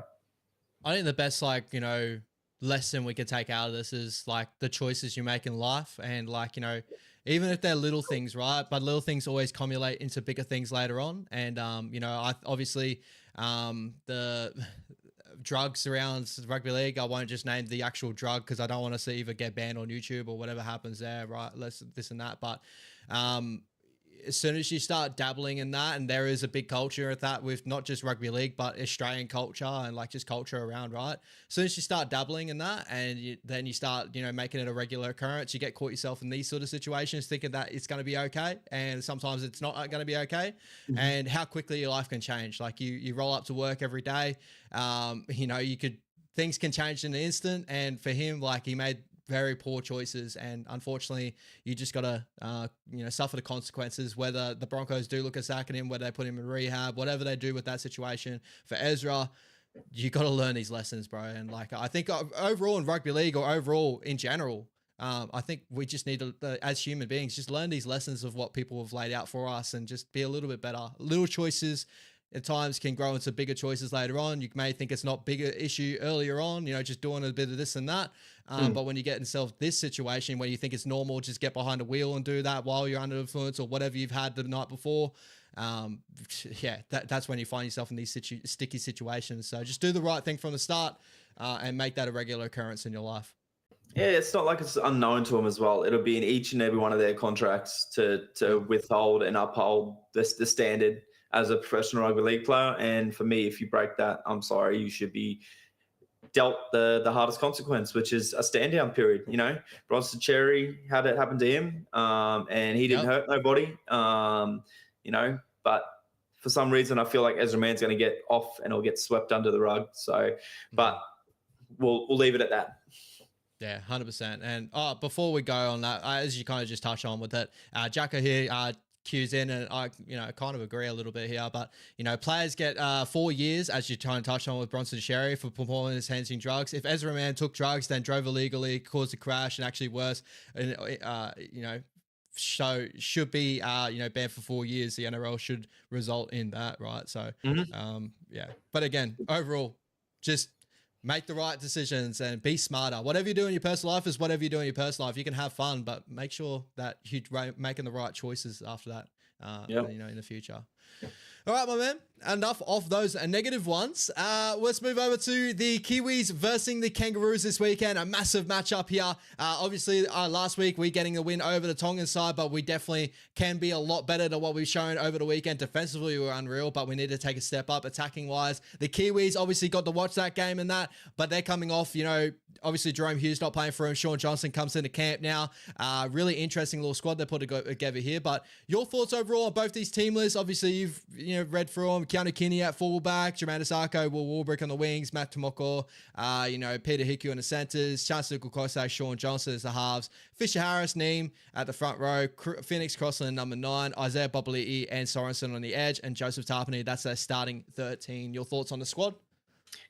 I think the best, like, you know, lesson we could take out of this is like the choices you make in life, and like, you know, even if they're little things, right? But little things always accumulate into bigger things later on. And, you know, I obviously the drugs around rugby league. I won't just name the actual drug because I don't want us to either get banned on YouTube or whatever happens there, right? This and that. But as soon as you start dabbling in that, and there is a big culture at that with not just rugby league, but Australian culture and like just culture around, right? As soon as you start dabbling in that and then you start, you know, making it a regular occurrence, you get caught yourself in these sort of situations thinking that it's going to be okay. And sometimes it's not going to be okay. Mm-hmm. And how quickly your life can change. Like you roll up to work every day. You know, things can change in an instant. And for him, like he made very poor choices, and unfortunately you just gotta you know, suffer the consequences, whether the Broncos do look at sacking him, whether they put him in rehab, whatever they do with that situation. For Ezra, you got to learn these lessons, bro. And like I think overall in rugby league or overall in general, I think we just need to, as human beings, just learn these lessons of what people have laid out for us and just be a little bit better. Little choices at times can grow into bigger choices later on. You may think it's not bigger issue earlier on, you know, just doing a bit of this and that. But when you get yourself this situation where you think it's normal, just get behind a wheel and do that while you're under influence or whatever you've had the night before. Yeah, that's when you find yourself in these sticky situations. So just do the right thing from the start and make that a regular occurrence in your life. Yeah, it's not like it's unknown to them as well. It'll be in each and every one of their contracts to withhold and uphold the standard as a professional rugby league player. And for me, if you break that, I'm sorry, you should be dealt the hardest consequence, which is a stand down period. You know, Bronson Cherry had it happen to him, and he didn't hurt nobody. You know, but for some reason, I feel like Ezra Mann's going to get off and he'll get swept under the rug. So, but we'll leave it at that. Yeah, 100%. And before we go on that, as you kind of just touched on with it, Jacko here cues in, and I, you know, kind of agree a little bit here, but, you know, players get 4 years, as you try and touch on with Bronson Xerri, for performance enhancing drugs. If Ezra Mann took drugs, then drove illegally, caused a crash, and actually worse, you know, should be you know, banned for 4 years. The NRL should result in that, right? So yeah, but again, overall, just make the right decisions and be smarter. Whatever you do in your personal life is whatever you do in your personal life. You can have fun, but make sure that you're making the right choices after that, you know, in the future. All right, my man, enough of those negative ones. Let's move over to the Kiwis versus the Kangaroos this weekend. A massive matchup here. Obviously, last week we getting a win over the Tongan side, but we definitely can be a lot better than what we've shown over the weekend. Defensively, we were unreal, but we need to take a step up attacking-wise. The Kiwis obviously got to watch that game and that, but they're coming off, you know, obviously Jerome Hughes not playing for him. Shaun Johnson comes into camp now. Really interesting little squad they put together here. But your thoughts overall on both these team lists? Obviously, you've read through them. Keanu Kinney at fullback, Jermaine Asako, Will Warbrick on the wings, Matt Tomoko, Peter Hiku in the centres, Chancellor Kukosai, Shaun Johnson as the halves, Fisher Harris, Neem at the front row, Phoenix Crossland number 9, Isaiah Bobolii and Sorensen on the edge, and Joseph Tarpany. That's their starting 13. Your thoughts on the squad?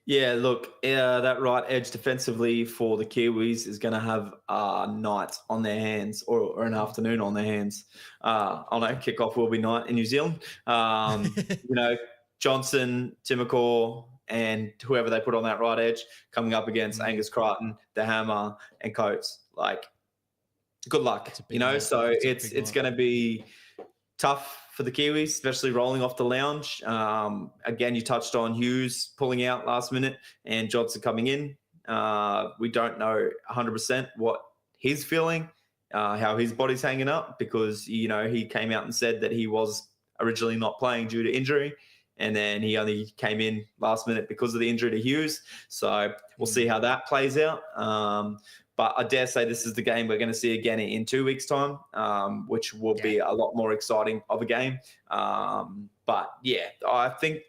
Yeah, look, that right edge defensively for the Kiwis is going to have a night on their hands or an afternoon on their hands. I know kickoff will be night in New Zealand. You know, Johnson, Timokor, and whoever they put on that right edge coming up against Angus Crichton, the Hammer, and Coates. Like, good luck, you know. So it's going to be tough for the Kiwis, especially rolling off the lounge. Again, you touched on Hughes pulling out last minute and Johnson coming in. We don't know 100% what he's feeling, how his body's hanging up, because, you know, he came out and said that he was originally not playing due to injury, and then he only came in last minute because of the injury to Hughes. So we'll see how that plays out. But I dare say this is the game we're going to see again in 2 weeks' time, which will be a lot more exciting of a game. But yeah, I think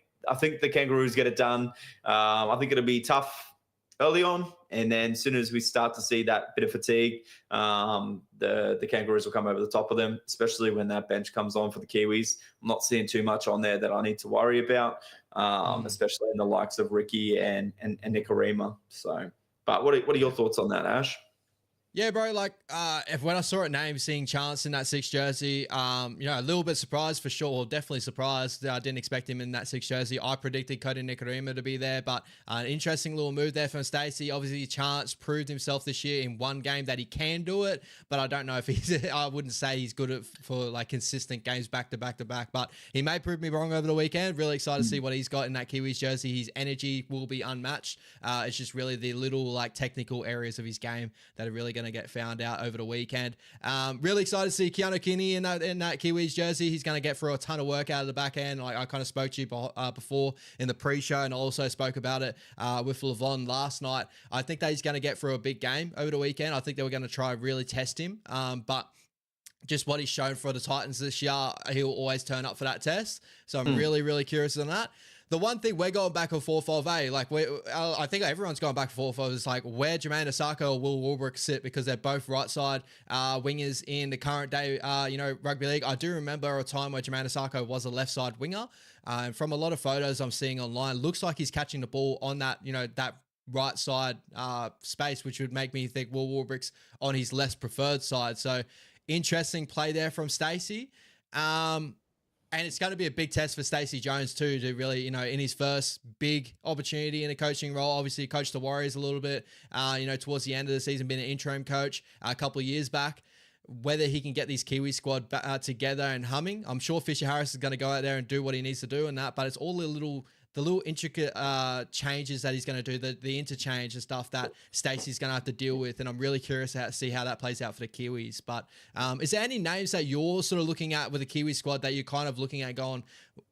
the Kangaroos get it done. I think it'll be tough early on, and then as soon as we start to see that bit of fatigue, the Kangaroos will come over the top of them, especially when that bench comes on for the Kiwis. I'm not seeing too much on there that I need to worry about, especially in the likes of Ricky and Nikorima. So. But what are your thoughts on that, Ash? Yeah, bro. Like, if when I saw a name, seeing Chance in that 6 jersey, a little bit surprised for sure. Well, definitely surprised. I didn't expect him in that 6 jersey. I predicted Cody Nikorima to be there, but an interesting little move there from Stacey. Obviously, Chance proved himself this year in one game that he can do it, but I don't know if he's. I wouldn't say he's good at for like consistent games back to back to back. But he may prove me wrong over the weekend. Really excited to see what he's got in that Kiwis jersey. His energy will be unmatched. It's just really the little like technical areas of his game that are really going to get found out over the weekend. Really excited to see Keanu Kinney in that Kiwis jersey. He's going to get through a ton of work out of the back end. Like I kind of spoke to you before in the pre-show, and I also spoke about it with Levon last night. I think that he's going to get through a big game over the weekend. I think they were going to try and really test him, but just what he's shown for the Titans this year, he'll always turn up for that test. So I'm really, really curious on that. The one thing we're going back and forth of, like I think everyone's going back and forth of is like where Jermaine Osako or Will Warbrick sit, because they're both right side wingers in the current day, rugby league. I do remember a time where Jermaine Osako was a left side winger. And from a lot of photos I'm seeing online, looks like he's catching the ball on that, that right side space, which would make me think Will Warbrick's on his less preferred side. So interesting play there from Stacey. And it's going to be a big test for Stacey Jones too, to really, in his first big opportunity in a coaching role. Obviously, he coached the Warriors a little bit, towards the end of the season, been an interim coach a couple of years back. Whether he can get these Kiwi squad together and humming, I'm sure Fisher Harris is going to go out there and do what he needs to do in that. But it's all the little intricate changes that he's going to do, the interchange and stuff that Stacey's going to have to deal with. And I'm really curious to see how that plays out for the Kiwis. But is there any names that you're sort of looking at with the Kiwi squad that you're kind of looking at going,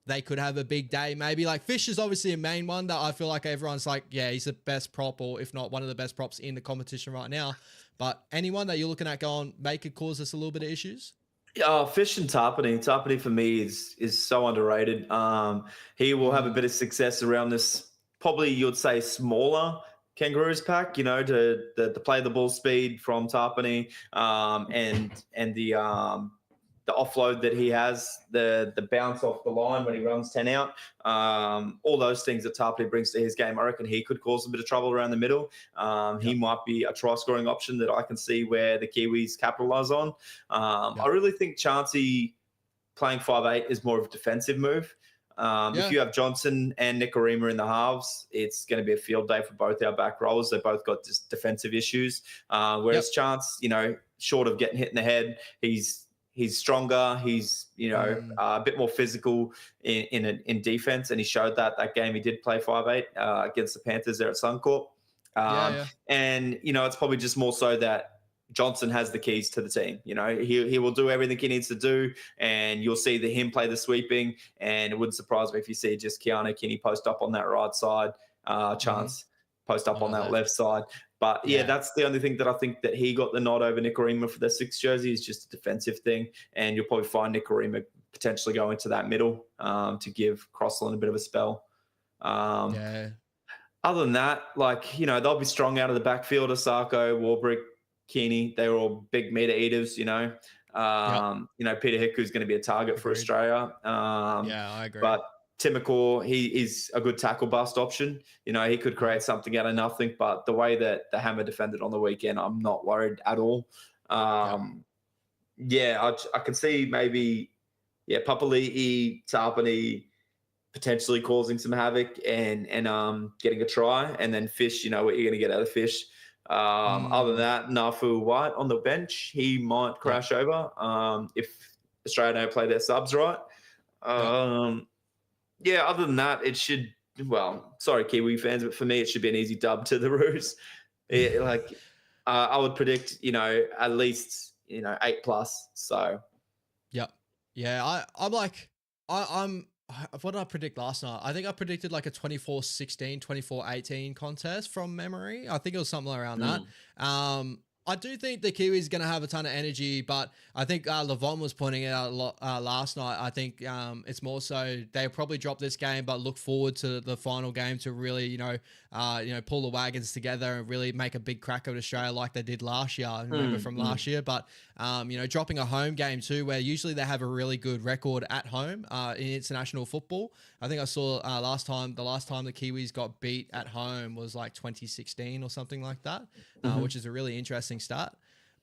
they could have a big day? Maybe like Fish is obviously a main one that I feel like everyone's like, yeah, he's the best prop, or if not one of the best props in the competition right now. But anyone that you're looking at going, they could cause us a little bit of issues? Fish and Tarpany. Tarpany for me is so underrated. He will have a bit of success around this, probably you'd say smaller Kangaroos pack, to play the ball speed from Tarpany, and the offload that he has, the bounce off the line when he runs 10 out, all those things that Tarpany brings to his game. I reckon he could cause a bit of trouble around the middle. He might be a try-scoring option that I can see where the Kiwis capitalise on. I really think Chancey playing 5'8" is more of a defensive move. If you have Johnson and Nikorima in the halves, it's going to be a field day for both our back rows. They both got just defensive issues. Whereas Chance, short of getting hit in the head, he's stronger. He's a bit more physical in defense, and he showed that game. He did play 5'8" against the Panthers there at Suncorp. And it's probably just more so that Johnson has the keys to the team. He will do everything he needs to do, and you'll see him play the sweeping. And it wouldn't surprise me if you see just Keanu Kinney post up on that right side, Chance post up on that left side. But that's the only thing that I think that he got the nod over Nikorima for the 6 jersey, is just a defensive thing. And you'll probably find Nikorima potentially go into that middle to give Crossland a bit of a spell. Other than that, they'll be strong out of the backfield. Osako, Warbrick, Keeney, they were all big meter eaters, Peter Hiku's going to be a target for Australia. I agree. But Timokor, he is a good tackle bust option. He could create something out of nothing, but the way that the Hammer defended on the weekend, I'm not worried at all. I can see maybe, Papali'i, Tarpany potentially causing some havoc and getting a try, and then Fish, what you're going to get out of Fish. Other than that, Nafu White on the bench, he might crash over if Australia don't play their subs right. Other than that, it should, sorry, Kiwi fans, but for me, it should be an easy dub to the Roos. I would predict, at least, 8+. So. I'm what did I predict last night? I think I predicted like a 24-16, 24-18 contest from memory. I think it was something around that. I do think the Kiwis are going to have a ton of energy, but I think Levon was pointing it out a lot last night. I think it's more so they'll probably drop this game, but look forward to the final game to really, pull the wagons together and really make a big crack at Australia like they did last year. I remember from last year, but dropping a home game too, where usually they have a really good record at home in international football. I think I saw the last time the Kiwis got beat at home was like 2016 or something like that, which is a really interesting stat.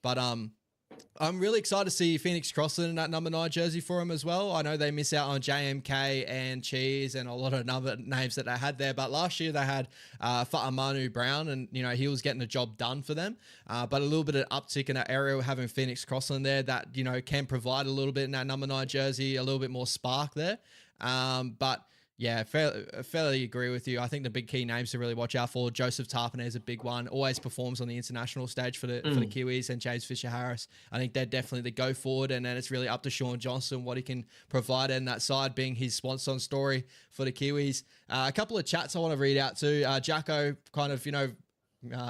But I'm really excited to see Phoenix Crossland in that number 9 jersey for him as well. I know they miss out on JMK and Cheese and a lot of other names that they had there, but last year they had Fa'amanu Brown, and he was getting the job done for them. But a little bit of uptick in that area, having Phoenix Crossland there that can provide a little bit in that number 9 jersey, a little bit more spark there. But yeah, fairly agree with you. I think the big key names to really watch out for, Joseph Tarpanay is a big one. Always performs on the international stage for the Kiwis, and James Fisher-Harris. I think they're definitely the go forward, and then it's really up to Shaun Johnson what he can provide in that side, being his swan story for the Kiwis. A couple of chats I want to read out too. Jacko kind of,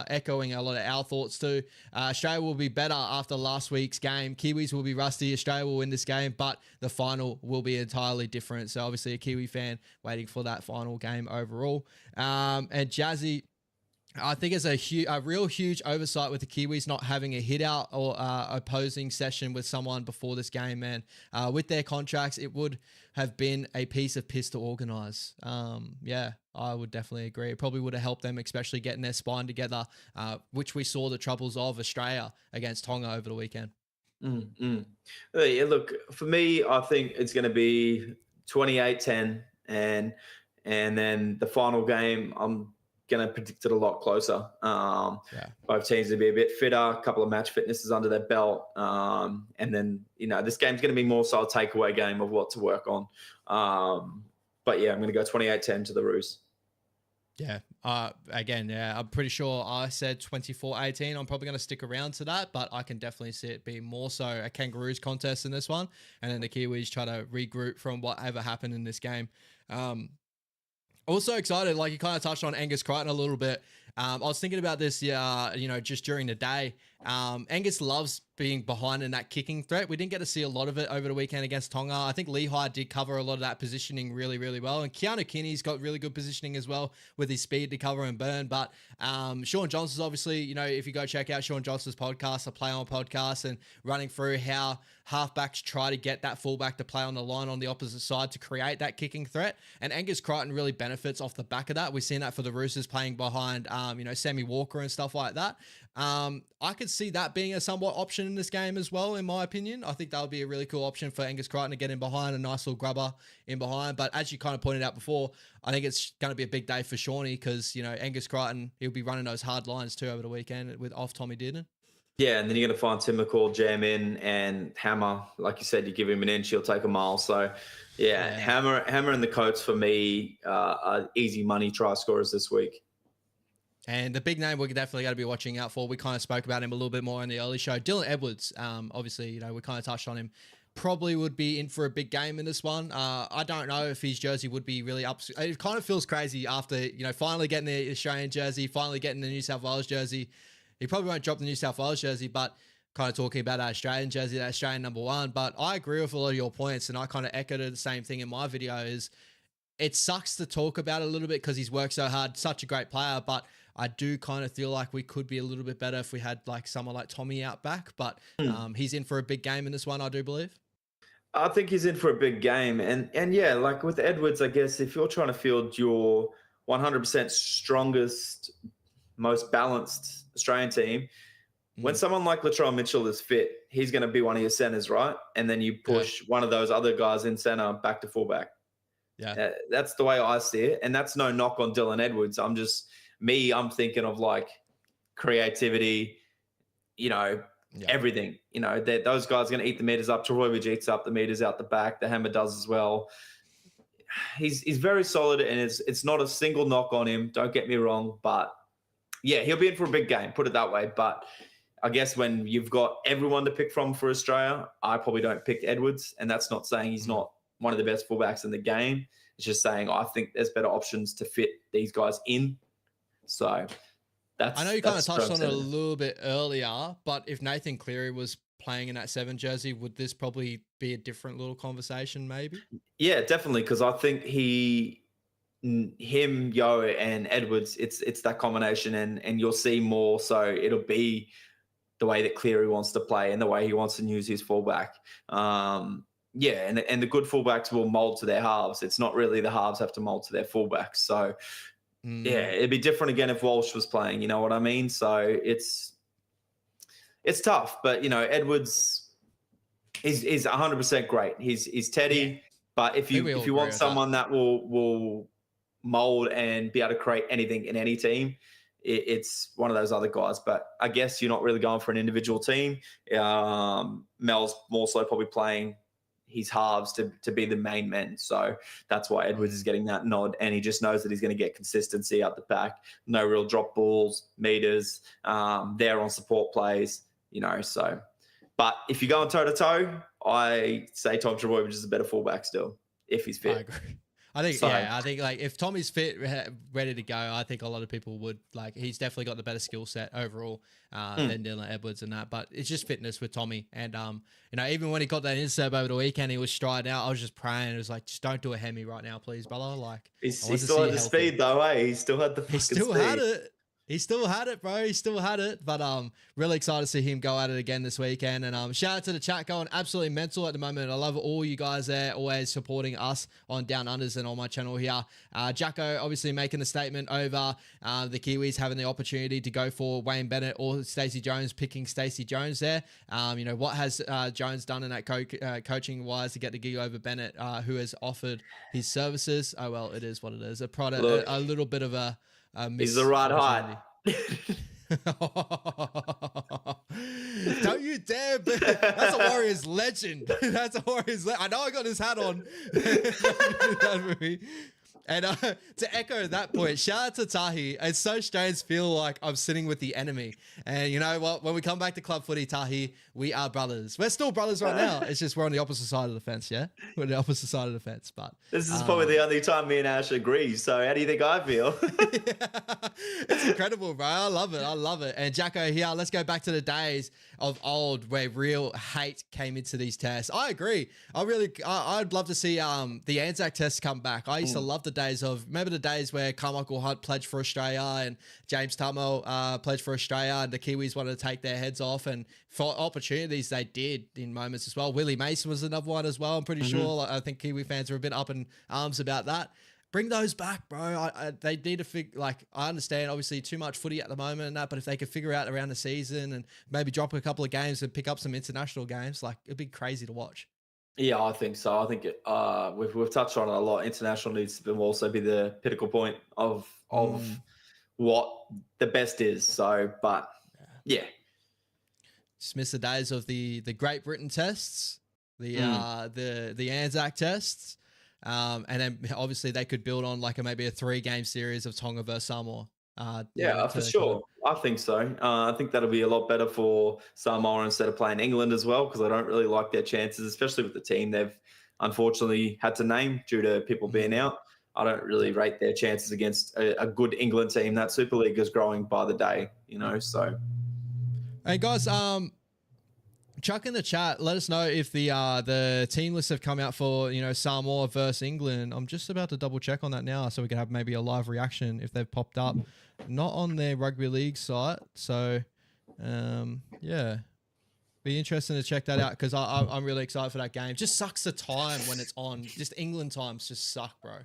echoing a lot of our thoughts too. Australia will be better after last week's game. Kiwis will be rusty. Australia will win this game, but the final will be entirely different. So obviously a Kiwi fan waiting for that final game overall. And Jazzy, I think it's a real huge oversight with the Kiwis not having a hit out or opposing session with someone before this game, man. With their contracts, it would have been a piece of piss to organise. Yeah, I would definitely agree. It probably would have helped them, especially getting their spine together, which we saw the troubles of Australia against Tonga over the weekend. Yeah, look, for me, I think it's going to be 28-10, and then the final game, I'm going to predict it a lot closer. Both teams to be a bit fitter, a couple of match fitnesses under their belt, and then this game's going to be more so a takeaway game of what to work on. But yeah, I'm going to go 28-10 to the Roos. Yeah. Again, yeah, I'm pretty sure I said 24-18. I'm probably going to stick around to that, but I can definitely see it being more so a Kangaroos contest in this one, and then the Kiwis try to regroup from whatever happened in this game. Also excited, like you kind of touched on Angus Crichton a little bit. I was thinking about this, just during the day. Angus loves being behind in that kicking threat. We didn't get to see a lot of it over the weekend against Tonga. I think Lehigh did cover a lot of that positioning really, really well. And Keanu Kinney's got really good positioning as well with his speed to cover and burn. But Shaun Johnson's obviously, if you go check out Shaun Johnson's podcast, a Play On podcast, and running through how halfbacks try to get that fullback to play on the line on the opposite side to create that kicking threat. And Angus Crichton really benefits off the back of that. We've seen that for the Roosters playing behind, Sammy Walker and stuff like that. I could see that being a somewhat option in this game as well, in my opinion. I think that would be a really cool option for Angus Crichton to get in behind, a nice little grubber in behind. But as you kind of pointed out before, I think it's going to be a big day for Shawnee because, Angus Crichton, he'll be running those hard lines too over the weekend off Tommy Dearden. Yeah, and then you're going to find Tim McCall jam in, and Hammer, like you said, you give him an inch, he'll take a mile. So, yeah. Hammer and the Coats for me are easy money try scorers this week. And the big name we're definitely going to be watching out for, we kind of spoke about him a little bit more in the early show, Dylan Edwards. Obviously, we kind of touched on him. Probably would be in for a big game in this one. I don't know if his jersey would be really up. It kind of feels crazy after, finally getting the Australian jersey, finally getting the New South Wales jersey. He probably won't drop the New South Wales jersey, but kind of talking about that Australian jersey, that Australian number 1. But I agree with a lot of your points, and I kind of echoed the same thing in my video is it sucks to talk about it a little bit because he's worked so hard, such a great player, but I do kind of feel like we could be a little bit better if we had like someone like Tommy out back, but he's in for a big game in this one, I do believe. I think he's in for a big game. And yeah, like with Edwards, I guess if you're trying to field your 100% strongest, most balanced Australian team, when someone like Latrell Mitchell is fit, he's going to be one of your centers, right? And then you push one of those other guys in center back to fullback. Yeah. That's the way I see it. And that's no knock on Dylan Edwards. I'm thinking of like creativity, everything. Those guys are going to eat the meters up. Travojevic eats up the meters out the back. The Hammer does as well. He's very solid, and it's not a single knock on him. Don't get me wrong, but yeah, he'll be in for a big game, put it that way. But I guess when you've got everyone to pick from for Australia, I probably don't pick Edwards, and that's not saying he's not one of the best fullbacks in the game. It's just saying I think there's better options to fit these guys in. So I know you kind of touched on it a little bit earlier, but if Nathan Cleary was playing in that 7 jersey, would this probably be a different little conversation maybe? Yeah, definitely, because I think he him, Yo, and Edwards, it's that combination, and you'll see more. So it'll be the way that Cleary wants to play and the way he wants to use his fullback. Yeah, and the good fullbacks will mold to their halves. It's not really the halves have to mold to their fullbacks. So yeah, it'd be different again if Walsh was playing. You know what I mean? So it's tough, but Edwards is 100% great. He's Teddy, but if you want someone that will mold and be able to create anything in any team, it's one of those other guys. But I guess you're not really going for an individual team. Mel's more so probably playing his halves to be the main men. So that's why Edwards is getting that nod, and he just knows that he's going to get consistency out the back. No real drop balls, meters, there on support plays, so. But if you're going toe-to-toe, I say Tom Trbojevic is a better fullback still, if he's fit. I agree. I think like if Tommy's fit, ready to go, I think a lot of people would he's definitely got the better skill set overall than Dylan Edwards and that. But it's just fitness with Tommy, and even when he got that insert over the weekend, he was striding out. I was just praying. It was like, just don't do a hemi right now, please, brother. He still had the speed though, eh? He still had the fucking speed. He still had it. He still had it, bro. He still had it. But really excited to see him go at it again this weekend. And shout out to the chat going absolutely mental at the moment. I love all you guys there, always supporting us on Down Unders and on my channel here. Jacko obviously making a statement over the Kiwis having the opportunity to go for Wayne Bennett or Stacey Jones, picking Stacey Jones there. What has Jones done in that coaching wise to get the gig over Bennett, who has offered his services? Oh, well, it is what it is. A little bit of a he's the right height. Don't you dare! That's a Warriors legend. That's a Warriors. I know I got his hat on. And to echo that point, shout out to Tahi. It's so strange to feel like I'm sitting with the enemy. And you know what? When we come back to club footy, Tahi, we are brothers. We're still brothers right now. It's just we're on the opposite side of the fence, yeah? We're on the opposite side of the fence. But this is probably the only time me and Ash agree. So how do you think I feel? It's incredible, bro. I love it. I love it. And Jacko here, let's go back to the days of old where real hate came into these tests. I agree. I'd love to see the Anzac tests come back. I used to love the days of, remember the days where Carmichael Hunt pledged for Australia and James Tammo pledged for Australia, and the Kiwis wanted to take their heads off, and for opportunities they did in moments as well. Willie Mason was another one as well. I'm pretty sure. I think Kiwi fans are a bit up in arms about that. Bring those back, bro. They need to figure, I understand obviously too much footy at the moment and that, but if they could figure out around the season and maybe drop a couple of games and pick up some international games, it'd be crazy to watch. Yeah, I think so. I think we've touched on it a lot. International needs to also be the pinnacle point of what the best is. So, but yeah. Just miss the days of the Great Britain tests, the Anzac tests. And then obviously they could build on maybe a 3-game series of Tonga versus Samoa. For sure. I think so. I think that'll be a lot better for Samoa instead of playing England as well, because I don't really like their chances, especially with the team they've unfortunately had to name due to people being out. I don't really rate their chances against a good England team. That Super League is growing by the day, so. Hey guys, chuck in the chat. Let us know if the team lists have come out for Samoa versus England. I'm just about to double check on that now, so we can have maybe a live reaction if they've popped up. Not on their rugby league site, so yeah, be interesting to check that out because I'm really excited for that game. Just sucks the time when it's on. Just England times just suck, bro.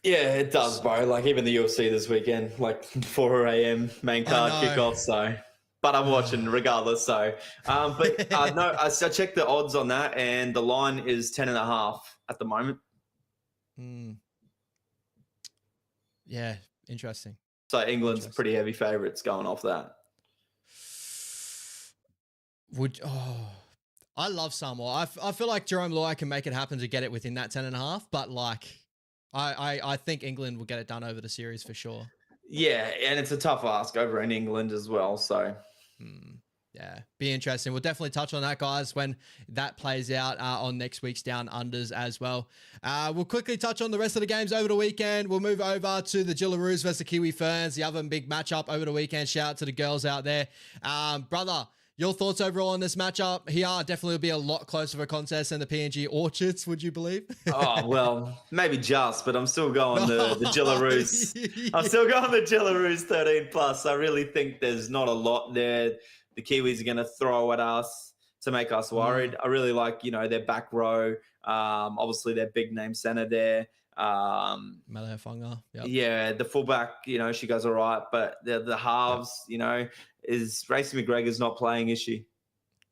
Yeah, it does, bro. Even the UFC this weekend, 4 a.m. main card kickoff. So. But I'm watching regardless. So, no, I checked the odds on that, and the line is 10.5 at the moment. Yeah, interesting. So England's pretty heavy favourites going off that. I love Samoa. I feel like Jerome Loy can make it happen to get it within that 10.5, but I think England will get it done over the series for sure. Yeah, and it's a tough ask over in England as well. So, yeah, be interesting. We'll definitely touch on that, guys, when that plays out on next week's Down Unders as well. We'll quickly touch on the rest of the games over the weekend. We'll move over to the Jillaroos versus the Kiwi Ferns, the other big matchup over the weekend. Shout out to the girls out there. Brother, Your thoughts overall on this matchup? Here definitely will be a lot closer of a contest than the PNG Orchids, would you believe? Oh, well, maybe just, but I'm still going the Jillaroos. I'm still going the Jillaroos 13 plus. I really think there's not a lot there the Kiwis are going to throw at us to make us worried. I really like, their back row. Obviously, their big name center there. Melefunga. Yep. Yeah, the fullback, she goes all right, but the halves, is Racy McGregor's not playing, is she?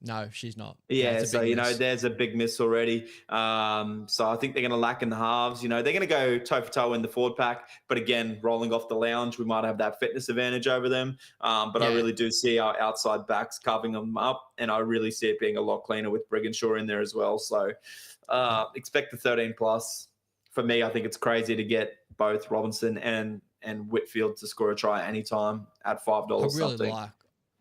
No, she's not. Yeah, so, there's a big miss already. So I think they're going to lack in the halves. They're going to go toe-for-toe in the forward pack. But again, rolling off the lounge, we might have that fitness advantage over them. But I really do see our outside backs carving them up. And I really see it being a lot cleaner with Brigginshaw in there as well. So expect the 13 plus. For me, I think it's crazy to get both Robinson and Whitfield to score a try anytime at $5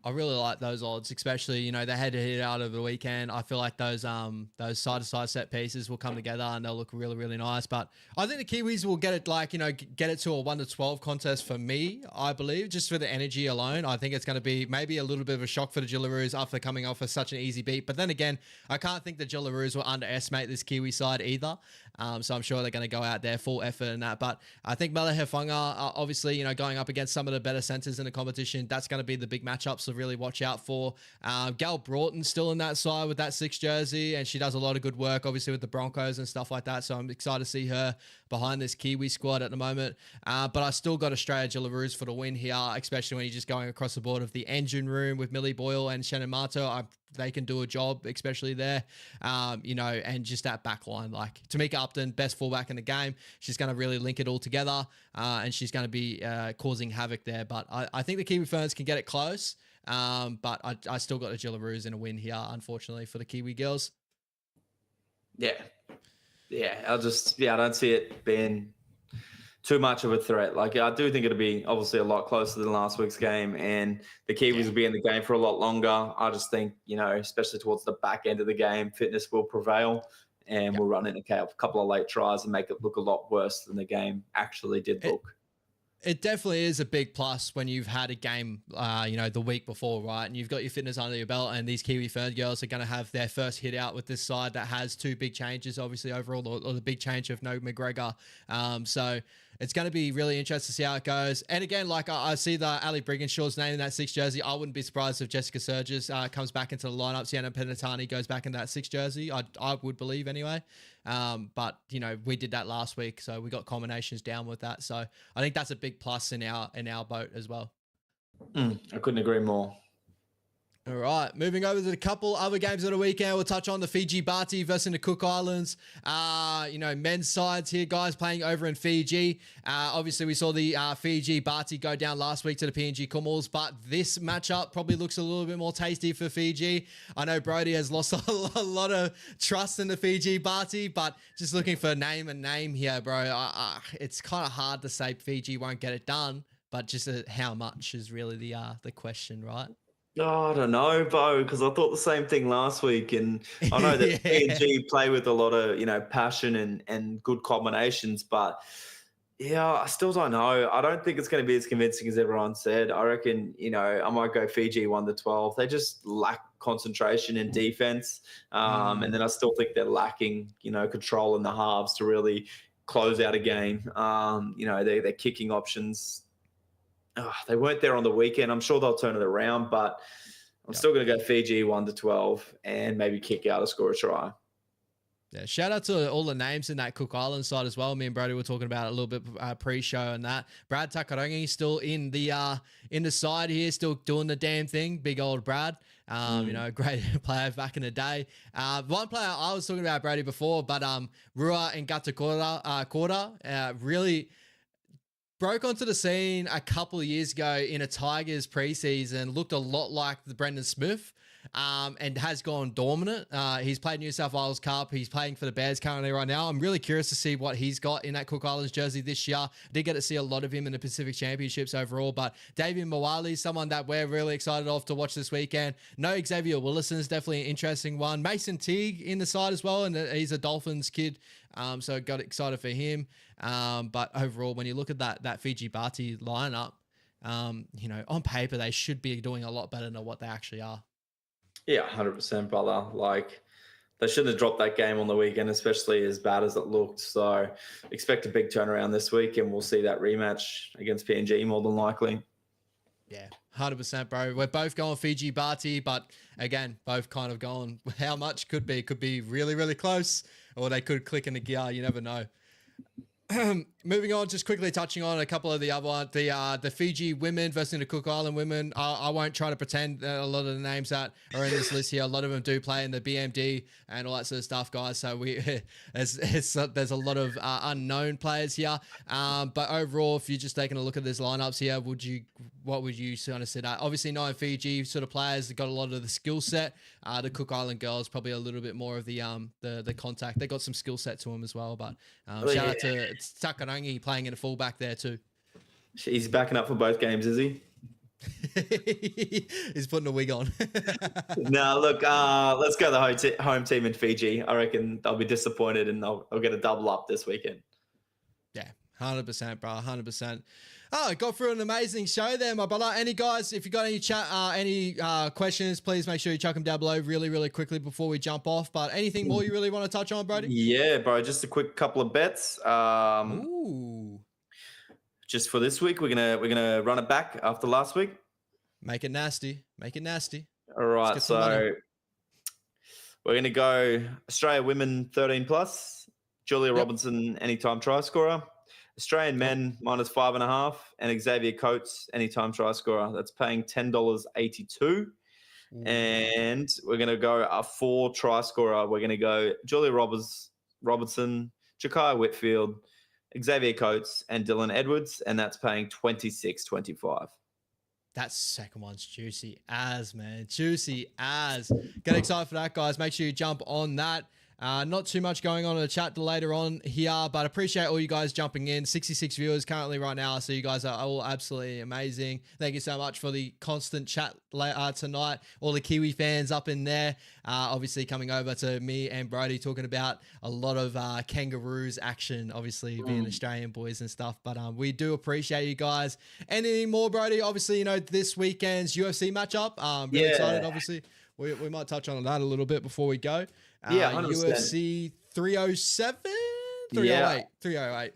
I really like those odds, especially, they had to hit out over the weekend. I feel like those side-to-side set pieces will come together and they'll look really, really nice. But I think the Kiwis will get it get it to a 1-12 contest for me, I believe, just for the energy alone. I think it's going to be maybe a little bit of a shock for the Jillaroos after coming off of such an easy beat. But then again, I can't think the Jillaroos will underestimate this Kiwi side either. So I'm sure they're going to go out there full effort in that. But I think Melefunga, obviously, going up against some of the better centers in the competition, that's going to be the big matchups to really watch out for. Gal Broughton still in that side with that 6 jersey, and she does a lot of good work, obviously, with the Broncos and stuff like that. So I'm excited to see her behind this Kiwi squad at the moment. But I still got Australia Jillaroos for the win here, especially when you're just going across the board of the engine room with Millie Boyle and Shannon Mato. They can do a job, especially there, and just that back line. Like Tamika Upton, best fullback in the game. She's going to really link it all together, and she's going to be causing havoc there. But I think the Kiwi Ferns can get it close, but I still got the Jillaroos in a win here, unfortunately, for the Kiwi girls. Yeah. I don't see it being too much of a threat. Like, I do think it'll be obviously a lot closer than last week's game, and the Kiwis will be in the game for a lot longer. I just think, especially towards the back end of the game, fitness will prevail, and we'll run in a couple of late tries and make it look a lot worse than the game actually did look. It definitely is a big plus when you've had a game, the week before, right? And you've got your fitness under your belt, and these Kiwi Fern girls are going to have their first hit out with this side that has 2 big changes, obviously, overall, or the big change of no McGregor. So it's going to be really interesting to see how it goes. And again, like I see the Ali Brigginshaw's name in that 6 jersey. I wouldn't be surprised if Jessica Surges comes back into the lineup. Sienna Penatani goes back in that 6 jersey. I would believe anyway. But we did that last week, so we got combinations down with that. So I think that's a big plus in our boat as well. I couldn't agree more. All right, moving over to a couple other games of the weekend. We'll touch on the Fiji Bati versus the Cook Islands. Men's sides here, guys, playing over in Fiji. Obviously, we saw the Fiji Bati go down last week to the PNG Kumals, but this matchup probably looks a little bit more tasty for Fiji. I know Brodie has lost a lot of trust in the Fiji Bati, but just looking for name here, bro. It's kind of hard to say Fiji won't get it done, but just how much is really the question, right? Oh, I don't know, Bo, because I thought the same thing last week. And I know that PNG play with a lot of, passion and good combinations. But, I still don't know. I don't think it's going to be as convincing as everyone said. I reckon, I might go Fiji 1-12. They just lack concentration in defense. And then I still think they're lacking, control in the halves to really close out a game. Their kicking options, they weren't there on the weekend. I'm sure they'll turn it around, but I'm still going to go Fiji 1-12 and maybe kick out or score a try. Yeah, shout out to all the names in that Cook Island side as well. Me and Brodie were talking about it a little bit pre-show and that. Brad Takarangi still in the side here, still doing the damn thing. Big old Brad. Great player back in the day. One player I was talking about, Brodie, before, but Rua and Gatakora really broke onto the scene a couple of years ago in a Tigers preseason, looked a lot like the Brendan Smith, and has gone dominant. He's played New South Wales Cup. He's playing for the Bears currently right now. I'm really curious to see what he's got in that Cook Islands jersey this year. I did get to see a lot of him in the Pacific Championships overall, but David Mawali, someone that we're really excited of to watch this weekend. No, Xavier Willison is definitely an interesting one. Mason Teague in the side as well, and he's a Dolphins kid, so got excited for him. But overall, when you look at that Fiji Bati lineup, on paper, they should be doing a lot better than what they actually are. Yeah, 100%, brother. Like, they shouldn't have dropped that game on the weekend, especially as bad as it looked. So expect a big turnaround this week, and we'll see that rematch against PNG more than likely. Yeah, 100%, bro. We're both going Fiji Bati, but again, both kind of going how much could be really, really close, or they could click in the gear. You never know. Moving on, just quickly touching on a couple of the other ones. The Fiji women versus the Cook Island women. I won't try to pretend that a lot of the names that are in this list here, a lot of them do play in the BMD and all that sort of stuff, guys. So there's a lot of unknown players here. But overall, if you're just taking a look at these lineups here, what would you sort of say that? Obviously, 9 Fiji sort of players got a lot of the skill set. The Cook Island girls probably a little bit more of the contact. They got some skill set to them as well. But shout out to Takarangi playing in a fullback there too. He's backing up for both games, is he? He's putting a wig on. No, look, let's go the home team in Fiji. I reckon they'll be disappointed and they'll get a double up this weekend. Yeah, 100%, bro, 100%. Oh, got through an amazing show there, my brother. Any guys, if you got any chat, any questions, please make sure you chuck them down below really, really quickly before we jump off. But anything more you really want to touch on, Brody? Yeah, bro, just a quick couple of bets. Ooh. Just for this week, we're gonna run it back after last week. Make it nasty. Make it nasty. All right, so we're gonna go Australia women 13+, Julia Robinson anytime try scorer. Australian men -5.5, and Xavier Coates anytime try scorer. That's paying $10.82. And we're going to go a 4 try scorer. We're going to go Julia Robertson, Jakaya Whitfield, Xavier Coates, and Dylan Edwards, and that's paying $26.25. That second one's juicy as, man. Juicy as. Get excited for that, guys. Make sure you jump on that. Not too much going on in the chat later on here, but appreciate all you guys jumping in. 66 viewers currently right now, so you guys are all absolutely amazing. Thank you so much for the constant chat tonight. All the Kiwi fans up in there, obviously coming over to me and Brody talking about a lot of Kangaroos action, obviously being Australian boys and stuff, but we do appreciate you guys. Any more, Brody? Obviously, you know, this weekend's UFC matchup. Really excited, obviously. We might touch on that a little bit before we go. Yeah, 100%. UFC 307? 308. 308.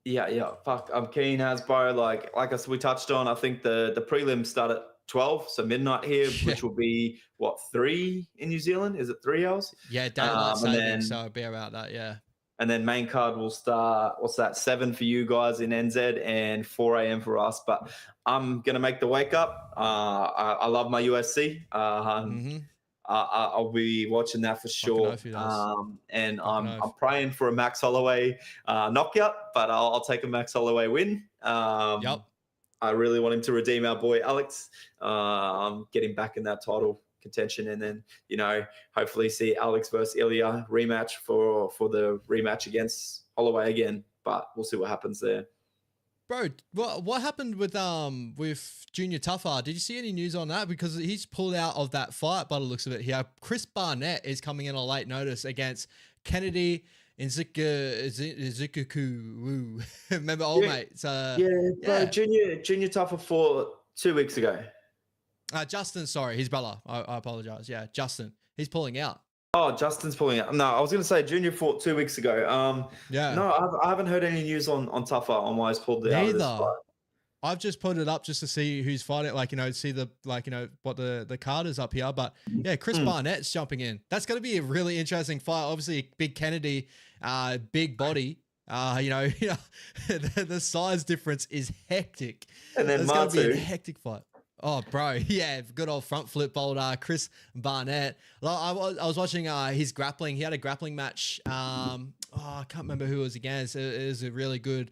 Yeah. Fuck, I'm keen, Hasbro. Like I said, we touched on, I think the prelims start at 12, so midnight here, which will be, what, 3 in New Zealand? Is it 3 hours? Yeah, daylight saving, so it'll be about that, yeah. And then main card will start, what's that, 7 for you guys in NZ and 4 a.m. for us. But I'm going to make the wake up. I love my USC. I'll be watching that for sure. And I'm praying for a Max Holloway knockout, but I'll take a Max Holloway win. I really want him to redeem our boy Alex. Get him back in that title contention, and then, you know, hopefully see Alex versus Ilya rematch for the rematch against Holloway again. But we'll see what happens there. Bro, what happened with Junior Tuffer? Did you see any news on that? Because he's pulled out of that fight by the looks of it here. Chris Barnett is coming in on late notice against Kennedy Nzikuku. Remember, old mate? Bro, Junior Tuffer fought 2 weeks ago. Justin, sorry, his brother. I apologize. Yeah, Justin. He's pulling out. Oh, Justin's pulling out. No, I was going to say Junior fought 2 weeks ago. No, I haven't heard any news on Tuffer on why he's pulled out of this fight. I've just put it up just to see who's fighting, like, you know, see the, like, you know, what the card is up here. But yeah, Chris Barnett's jumping in. That's going to be a really interesting fight. Obviously, big Kennedy, big body. You know, the size difference is hectic. And then it's going to be a hectic fight. Oh, bro, yeah, good old front flip boulder, Chris Barnett. I was watching his grappling. He had a grappling match. I can't remember who it was against. It was a really good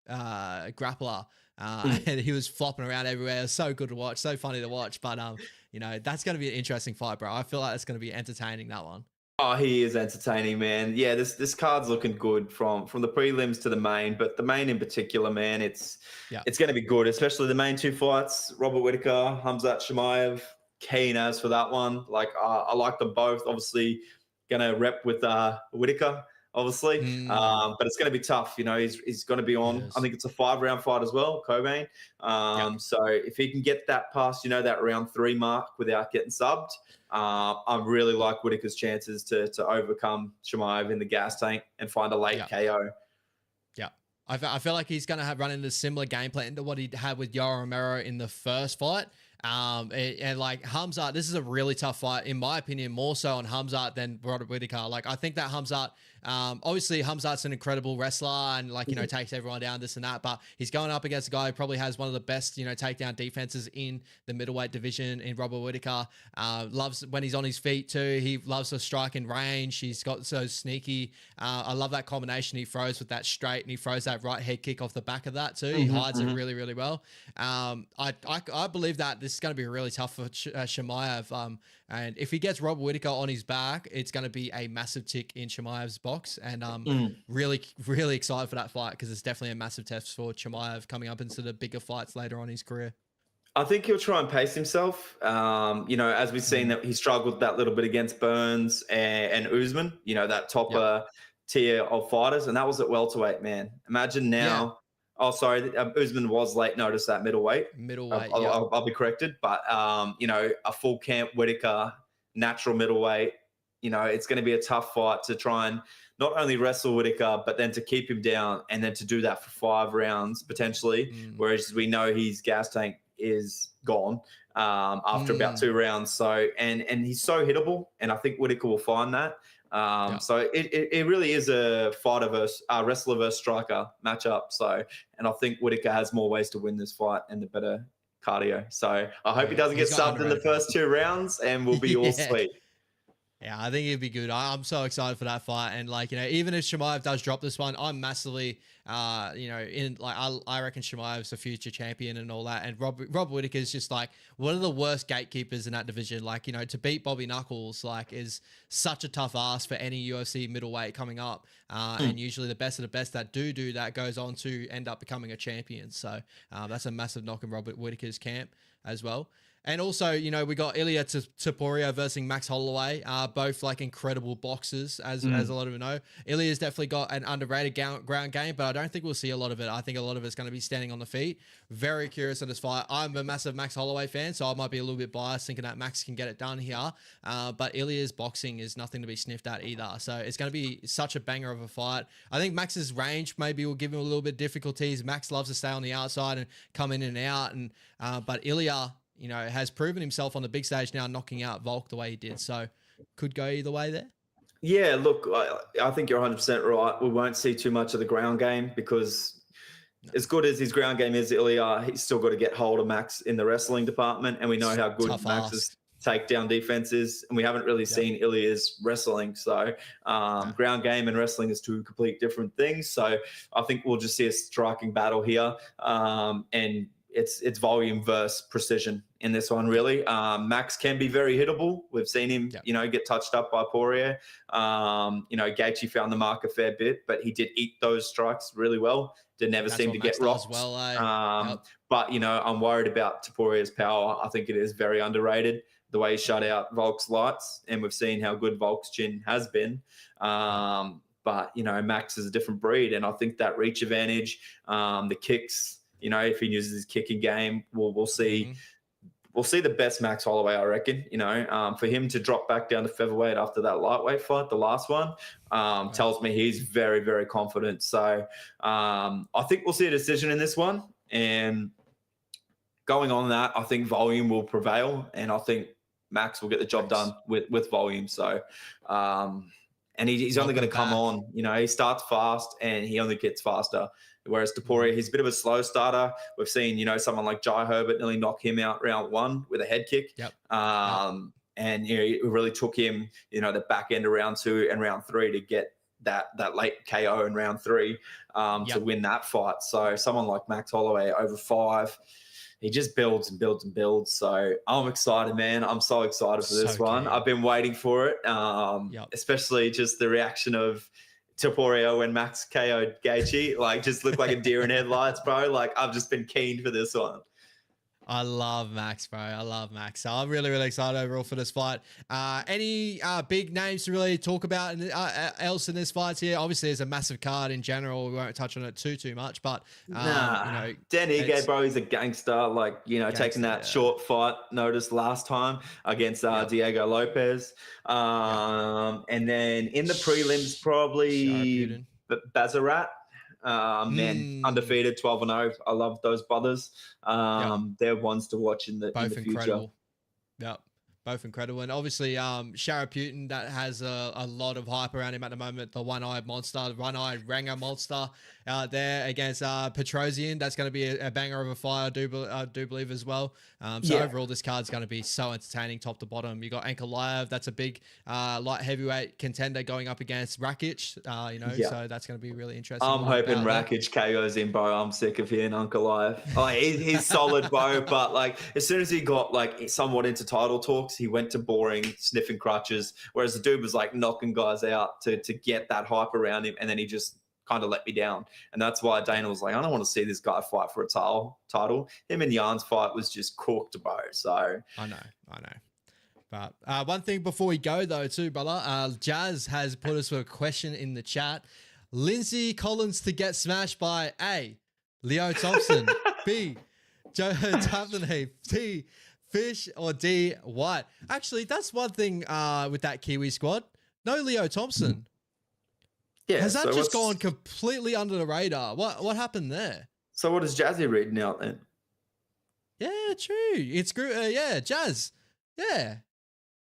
grappler. And he was flopping around everywhere. It was so good to watch, so funny to watch. But, you know, that's going to be an interesting fight, bro. I feel like it's going to be entertaining, that one. Oh, he is entertaining, man. Yeah, this card's looking good from the prelims to the main, but the main in particular, man, it's going to be good, especially the main 2 fights. Robert Whittaker, Hamzat Chimaev, keen as for that one. Like, I like them both. Obviously, going to rep with Whittaker. obviously. But it's going to be tough. You know, he's going to be on. I think it's a 5-round fight as well, Cobain. So if he can get that past, you know, that round 3 mark without getting subbed, I really like Whittaker's chances to overcome Chimaev in the gas tank and find a late KO. Yeah. I feel like he's going to run into a similar game plan to what he had with Yoel Romero in the first fight. And like Khamzat, this is a really tough fight, in my opinion, more so on Khamzat than Robert Whittaker. Like, I think that Khamzat, obviously Khamzat's an incredible wrestler and, like, you know, takes everyone down, this and that, but he's going up against a guy who probably has one of the best, you know, takedown defenses in the middleweight division in Robert Whittaker. Loves when he's on his feet too. He loves to strike in range. He's got so sneaky. I love that combination he throws with that straight, and he throws that right head kick off the back of that too. He hides it really, really well. I believe that this is going to be really tough for Chimaev. And if he gets Robert Whittaker on his back, it's going to be a massive tick in Chimaev's box. And really, really excited for that fight, because it's definitely a massive test for Chimaev coming up into the bigger fights later on in his career. I think he'll try and pace himself. You know, as we've seen that he struggled that little bit against Burns and Usman, you know, that top tier of fighters. And that was at welterweight, man. Imagine now. Oh, sorry. Usman was late notice at middleweight. I'll be corrected. But, you know, a full camp Whittaker, natural middleweight, you know, it's going to be a tough fight to try and not only wrestle Whittaker, but then to keep him down and then to do that for 5 rounds potentially. Whereas we know his gas tank is gone after about 2 rounds. So, and he's so hittable. And I think Whittaker will find that. So it really is a fighter versus wrestler versus striker matchup. So, and I think Whittaker has more ways to win this fight and the better cardio. So I hope he doesn't get subbed in the first 2 rounds, and we'll be all sweet. Yeah, I think it'd be good. I'm so excited for that fight. And, like, you know, even if Chimaev does drop this one, I'm massively, you know, in, like, I reckon Chimaev's a future champion and all that. And Rob Whittaker is just, like, one of the worst gatekeepers in that division. Like, you know, to beat Bobby Knuckles, like, is such a tough ask for any UFC middleweight coming up. And usually the best of the best that do that goes on to end up becoming a champion. So that's a massive knock in Robert Whittaker's camp as well. And also, you know, we got Ilia Topuria versus Max Holloway, both like incredible boxers, as a lot of you know. Ilia's definitely got an underrated ground game, but I don't think we'll see a lot of it. I think a lot of it's going to be standing on the feet. Very curious on this fight. I'm a massive Max Holloway fan, so I might be a little bit biased thinking that Max can get it done here. But Ilia's boxing is nothing to be sniffed at either. So it's going to be such a banger of a fight. I think Max's range maybe will give him a little bit of difficulties. Max loves to stay on the outside and come in and out. And but Ilia, you know, has proven himself on the big stage now, knocking out Volk the way he did. So could go either way there. Yeah, look, I think you're 100% right. We won't see too much of the ground game, because as good as his ground game is, Ilya, he's still got to get hold of Max in the wrestling department. And we know how good Max's takedown defense is. And we haven't really seen Ilya's wrestling. So ground game and wrestling is 2 complete different things. So I think we'll just see a striking battle here. And it's volume versus precision in this one, really. Max can be very hittable. We've seen him, you know, get touched up by Poirier. You know, Gaethje found the mark a fair bit, but he did eat those strikes really well. Did never seem to get rocked. Well, But, you know, I'm worried about Topuria's power. I think it is very underrated, the way he shut out Volk's lights. And we've seen how good Volk's chin has been. But, you know, Max is a different breed. And I think that reach advantage, the kicks, you know, if he uses his kicking game, we'll see. We'll see the best Max Holloway, I reckon. You know, for him to drop back down to featherweight after that lightweight fight, the last one, tells me he's very, very confident. So I think we'll see a decision in this one. And going on that, I think volume will prevail, and I think Max will get the job done with volume. So, and he's only going to come on. You know, he starts fast and he only gets faster. Whereas Topuria, he's a bit of a slow starter. We've seen, you know, someone like Jai Herbert nearly knock him out round 1 with a head kick. And, you know, it really took him, you know, the back end of round 2 and round 3 to get that late KO in round 3 to win that fight. So someone like Max Holloway over 5, he just builds and builds and builds. So I'm excited, man. I'm so excited for this one. I've been waiting for it, especially just the reaction of Topuria when Max KO'd Gaethje. Like, just looked like a deer in headlights, bro. Like, I've just been keen for this one. I love Max, bro. I love Max. So I'm really, really excited overall for this fight. Any big names to really talk about else in this fight here? Obviously, there's a massive card in general. We won't touch on it too much, but nah, you know, Dan Ige, bro, he's a gangster. Like, you know, taking that short fight notice last time against Diego Lopez. And then in the prelims, probably Bazarat. Man, undefeated, 12-0. I love those brothers. They're ones to watch in the future. Incredible. Yep. Both incredible. And obviously, Putin, that has a lot of hype around him at the moment. The one-eyed monster, the one-eyed Ranger monster out there against Petrosian. That's going to be a banger of a fight, I do believe as well. Overall, this card's going to be so entertaining top to bottom. You got Ankalaev. That's a big light heavyweight contender going up against Rakic. So that's going to be really interesting. I'm hoping Rakic KOs him, bro. I'm sick of hearing Ankalaev. Like, he's solid, bro. But like, as soon as he got like somewhat into title talks, he went to boring, sniffing crutches. Whereas the dude was like knocking guys out to get that hype around him, and then he just kind of let me down. And that's why Dana was like, I don't want to see this guy fight for a title. Him and Jan's fight was just cooked, bro. So I know. But one thing before we go though, too, brother, Jazz has put us with a question in the chat. Lindsay Collins to get smashed by A, Leo Thompson, B, Joe Tapney, C, Fish, or D, White. Actually, that's one thing with that Kiwi squad. No Leo Thompson. Yeah, has that just gone completely under the radar? What happened there? So what is Jazzy reading out then? Yeah, true. It's Jazz. Yeah.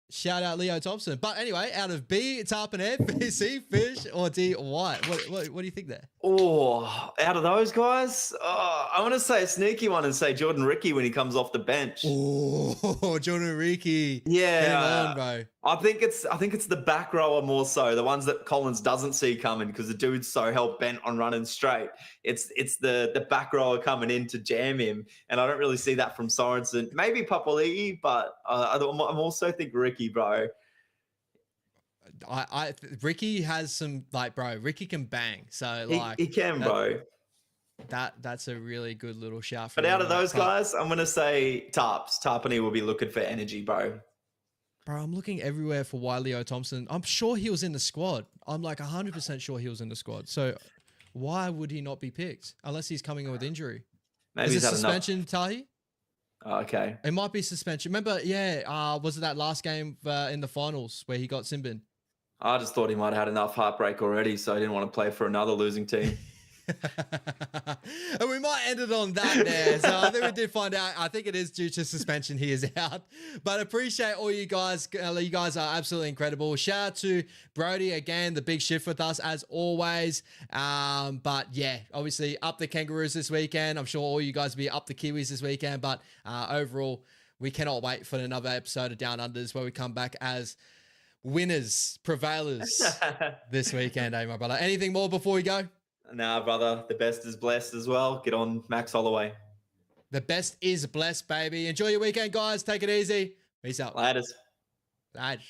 Shout out Leo Thompson. But anyway, out of B, Tarpanet, B, C, Fish, or D, White. What do you think there? Oh, out of those guys, I want to say a sneaky one and say Jordan Ricky when he comes off the bench. Oh, Jordan Ricky. Yeah, on, bro. I think it's the back rower more so, the ones that Collins doesn't see coming because the dude's so hell bent on running straight. It's the back rower coming in to jam him, and I don't really see that from Sorensen. Maybe Papali'i, but I also think Ricky, bro. Ricky has some Ricky can bang. So he can, bro. That's a really good little shout. But out of those guys, I'm gonna say Tarpany will be looking for energy, bro. Bro, I'm looking everywhere for why Leo Thompson. I'm sure he was in the squad. I'm like 100% sure he was in the squad. So why would he not be picked unless he's coming in with injury? Maybe is it suspension, Tahi? Oh, okay. It might be suspension. Remember, was it that last game in the finals where he got Simbin? I just thought he might have had enough heartbreak already, so I didn't want to play for another losing team. And we might end it on that there. So I think we did find out. I think it is due to suspension. He is out. But appreciate all you guys. You guys are absolutely incredible. Shout out to Brody again, the big shift with us as always. But yeah, obviously up the Kangaroos this weekend. I'm sure all you guys will be up the Kiwis this weekend. But overall, we cannot wait for another episode of Down Unders where we come back as winners, prevailers this weekend, my brother. Anything more before we go? Nah, brother. The best is blessed as well. Get on Max Holloway. The best is blessed, baby. Enjoy your weekend, guys. Take it easy. Peace out. Laters. Laters.